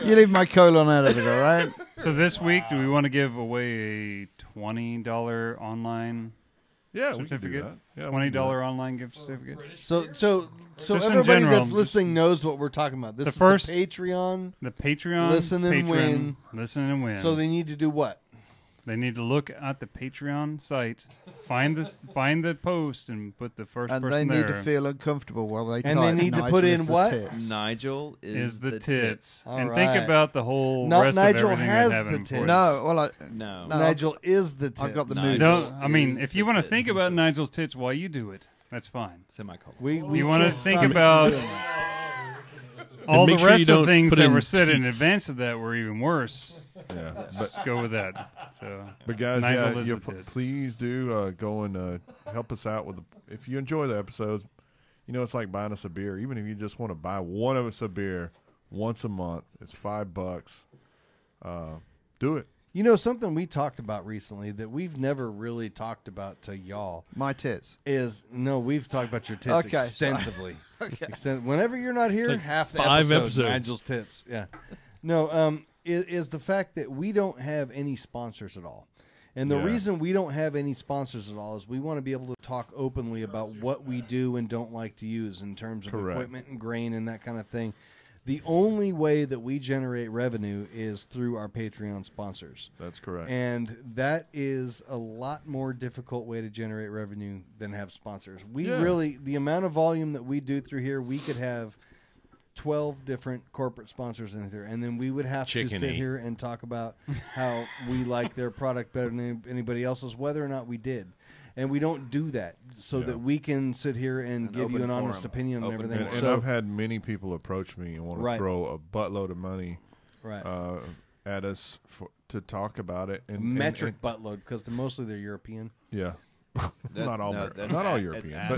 you leave my colon out of it, all right? So this week, do we want to give away a $20 online Yeah, we can do certificate? that. Yeah, we can $20 do that. online gift certificate. So Just in everybody general, that's just- listening knows what we're talking about. This The is first- the Patreon. The Patreon. Listen and patron, win. Listen and win. So they need to do what? They need to look at the Patreon site, find the post, and put the first And they person need there. to feel uncomfortable while they And type. they need to Nigel put is in the what? tits. Nigel is the tits. All And right. think about the whole Not rest Nigel of everything has that the happened tits. for No, well, No. No. Nigel is the tits. I've got the Nigel. mood. Don't. I mean, is if the you want to tits. think about Nigel's tits while you do it, that's fine. Semicolon. We You want to can't think stop about doing that. all the make sure you rest of don't the things put that in were said in teats. advance of that were even worse. Yeah, Let's go with that. So, but guys, Nigel yeah, is you the tits. please do go and help us out with. If you enjoy the episodes, you know it's like buying us a beer. Even if you just want to buy one of us a beer once a month, it's $5. Do it. You know, something we talked about recently that we've never really talked about to y'all My tits. is we've talked about your tits Okay, sorry. extensively. Okay. Whenever you're not here, like half the 5 episodes, episodes. Nigel's tits. Yeah. No, is the fact that we don't have any sponsors at all. And the Yeah. reason we don't have any sponsors at all is we want to be able to talk openly about what we do and don't like to use in terms of Correct. equipment and grain and that kind of thing. The only way that we generate revenue is through our Patreon sponsors. That's correct. And that is a lot more difficult way to generate revenue than have sponsors. We Yeah. really, the amount of volume that we do through here, we could have 12 different corporate sponsors in there, and then we would have to sit here and talk about how we like their product better than anybody else's, whether or not we did. And we don't do that so that we can sit here and give you an honest opinion on everything. And I've had many people approach me and want to throw a buttload of money at us to talk about it. And metric buttload, because mostly they're European. Yeah. Not all European,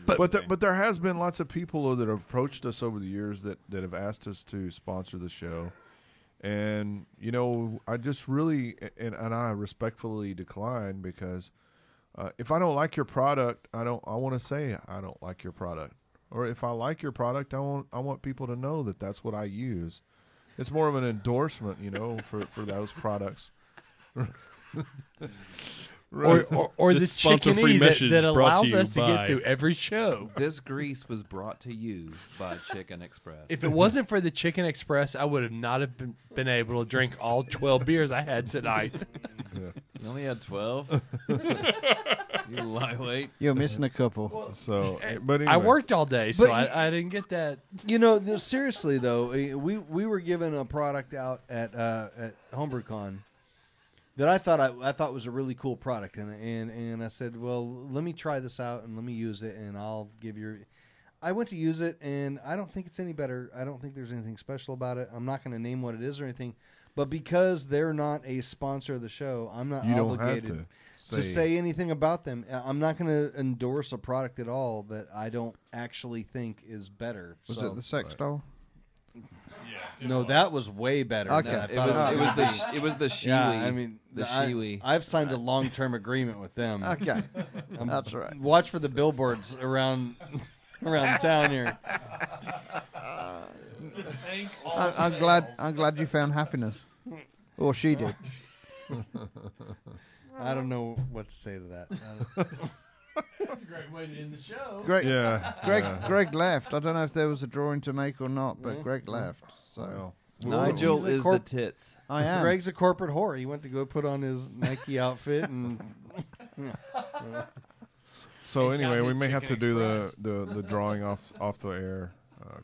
but but there has been lots of people that have approached us over the years that have asked us to sponsor the show, and I just really and I respectfully decline, because if I don't like your product, I want to say I don't like your product, or if I like your product, I want people to know that that's what I use. It's more of an endorsement, for those products. Right. Or the chicken that allows us to get through every show. This grease was brought to you by Chicken Express. If it wasn't for the Chicken Express, I would have not have been able to drink all 12 beers I had tonight. You only had 12? You lightweight. You're missing a couple. But anyway. I worked all day, so I didn't get that. Seriously though, we were given a product out at HomebrewCon that I thought was a really cool product, and I said, well, let me try this out and let me use it, and I'll give you. I went to use it, and I don't think it's any better. I don't think there's anything special about it. I'm not going to name what it is or anything, but because they're not a sponsor of the show, I'm not obligated to say anything about them. I'm not going to endorse a product at all that I don't actually think is better. Was it the sex doll? No, that was way better. Okay, it was the Shiwi. Yeah, I mean, the Shiwi. I've signed a long-term agreement with them. Okay, that's right. Watch for the billboards around town here. I'm glad you found happiness, or she did. I don't know what to say to that. That's a great way to end the show. Greg left. I don't know if there was a drawing to make or not, but Greg left. So Nigel is the tits. I am. Greg's a corporate whore. He went to go put on his Nike outfit and. So anyway, we may have to do the drawing off the air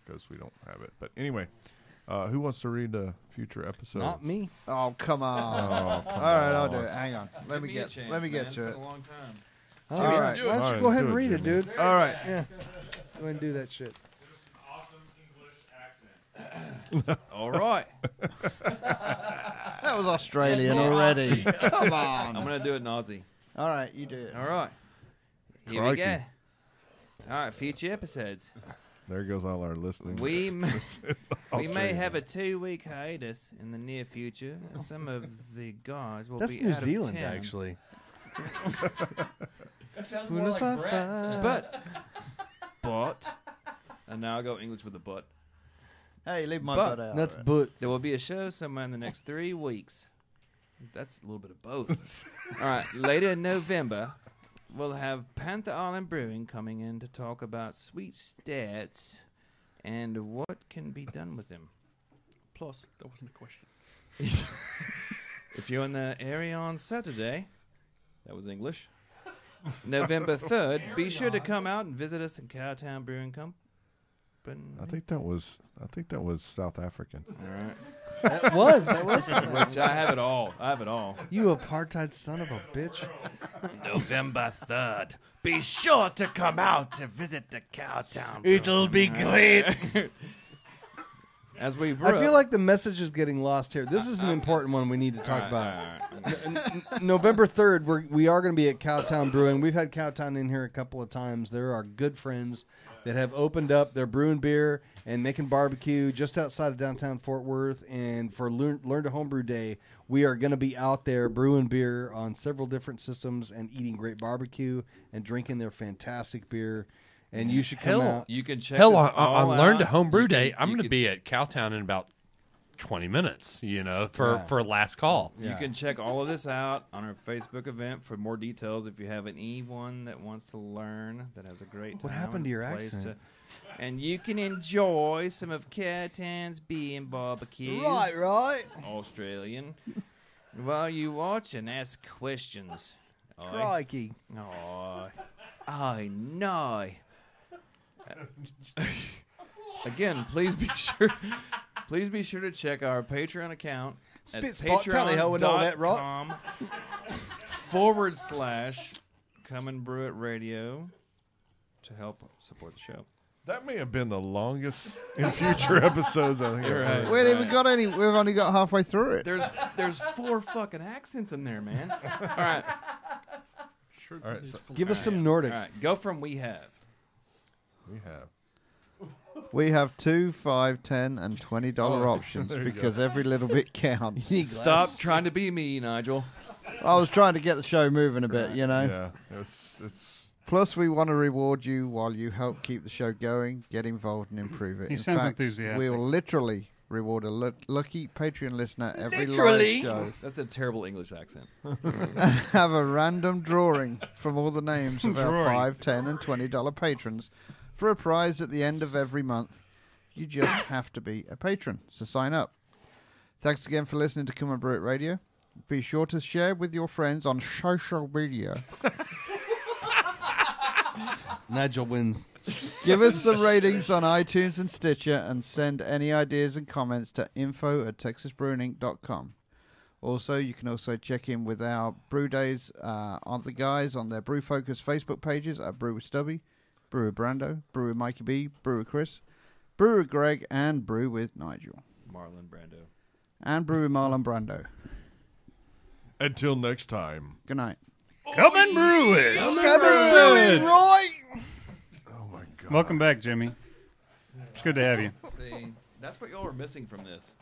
because we don't have it. But anyway, who wants to read the future episode? Not me. Oh, come on. All right, I'll do it. Hang on. Let me get to it. It's been a long time. All right. Why don't you go ahead and read it, dude? All right. Yeah. Go ahead and do that shit. All right. That was Australian already. Come on. I'm going to do it in Aussie. All right, you do it. All right. Here we go. All right, future episodes. There goes all our listening. We may have a 2-week hiatus in the near future. Some of the guys will be New out Zealand, of town. actually. That sounds more like Brett. But, and now I'll go English with the but. Hey, leave my butt out. That's but. There will be a show somewhere in the next 3 weeks. That's a little bit of both. All right, later in November, we'll have Panther Island Brewing coming in to talk about sweet stouts and what can be done with them. Plus, That wasn't a question. if you're in the area on Saturday, that was English, November 3rd, be sure to come out and visit us in Cowtown Brewing Company. I think that was South African. All right. That was. Which I have it all. You apartheid son of a bitch. November 3rd. Be sure to come out to visit the Cowtown. It'll be great. As we brew. I feel like the message is getting lost here. This is an important one we need to talk about. November 3rd, we are going to be at Cowtown Brewing. We've had Cowtown in here a couple of times. They're our good friends that have opened up. They're brewing beer and making barbecue just outside of downtown Fort Worth. And for Learn to Homebrew Day, we are going to be out there brewing beer on several different systems and eating great barbecue and drinking their fantastic beer. And you should come out. You can check Hell, this all on Learn to out. Homebrew Day, I'm going to be at Cowtown in about 20 minutes, for last call. You can check all of this out on our Facebook event for more details if you have anyone that wants to learn that has a great time. What happened to your and place accent? and you can enjoy some of Cowtown's beer and barbecue. Right. Australian. While you watch and ask questions. Crikey. Oh, I know. Again, please be sure to check our Patreon account at Spit spot tally ho and all that, right? patreon.com/Come and Brew It Radio to help support the show. That may have been the longest in future episodes. I think. You're I've heard. right. We ain't even got any. We've only got halfway through it. There's 4 fucking accents in there, man. All right. All right, so Give us some Nordic. All right. Go from we have. we have. We have $2, $5, $10, and $20 Oh, options there you because every little bit counts. Stop trying to be me, Nigel. I was trying to get the show moving a bit, you know. Yeah, it's Plus, we want to reward you while you help keep the show going, get involved, and improve it. He In sounds fact, enthusiastic. we'll literally reward a lucky Patreon listener every Literally? live show. That's a terrible English accent. Have a random drawing from all the names of our Drawing. $5, $10, and $20 patrons for a prize at the end of every month. You just have to be a patron, so sign up. Thanks again for listening to Come and Brew It Radio. Be sure to share with your friends on social media. Nigel wins. Give us some ratings on iTunes and Stitcher, and send any ideas and comments to info@texasbrewinginc.com. Also, you can also check in with our brew days on the guys on their Brew Focus Facebook pages at Brew with Stubby, Brew with Brando, Brew with Mikey B, Brew with Chris, Brew with Greg, and Brew with Nigel. Marlon Brando. And Brew with Marlon Brando. until next time. Good night. Come and brew it. Come and brew it, Roy. Oh my god! Welcome back, Jimmy. It's good to have you. See, that's what y'all are missing from this.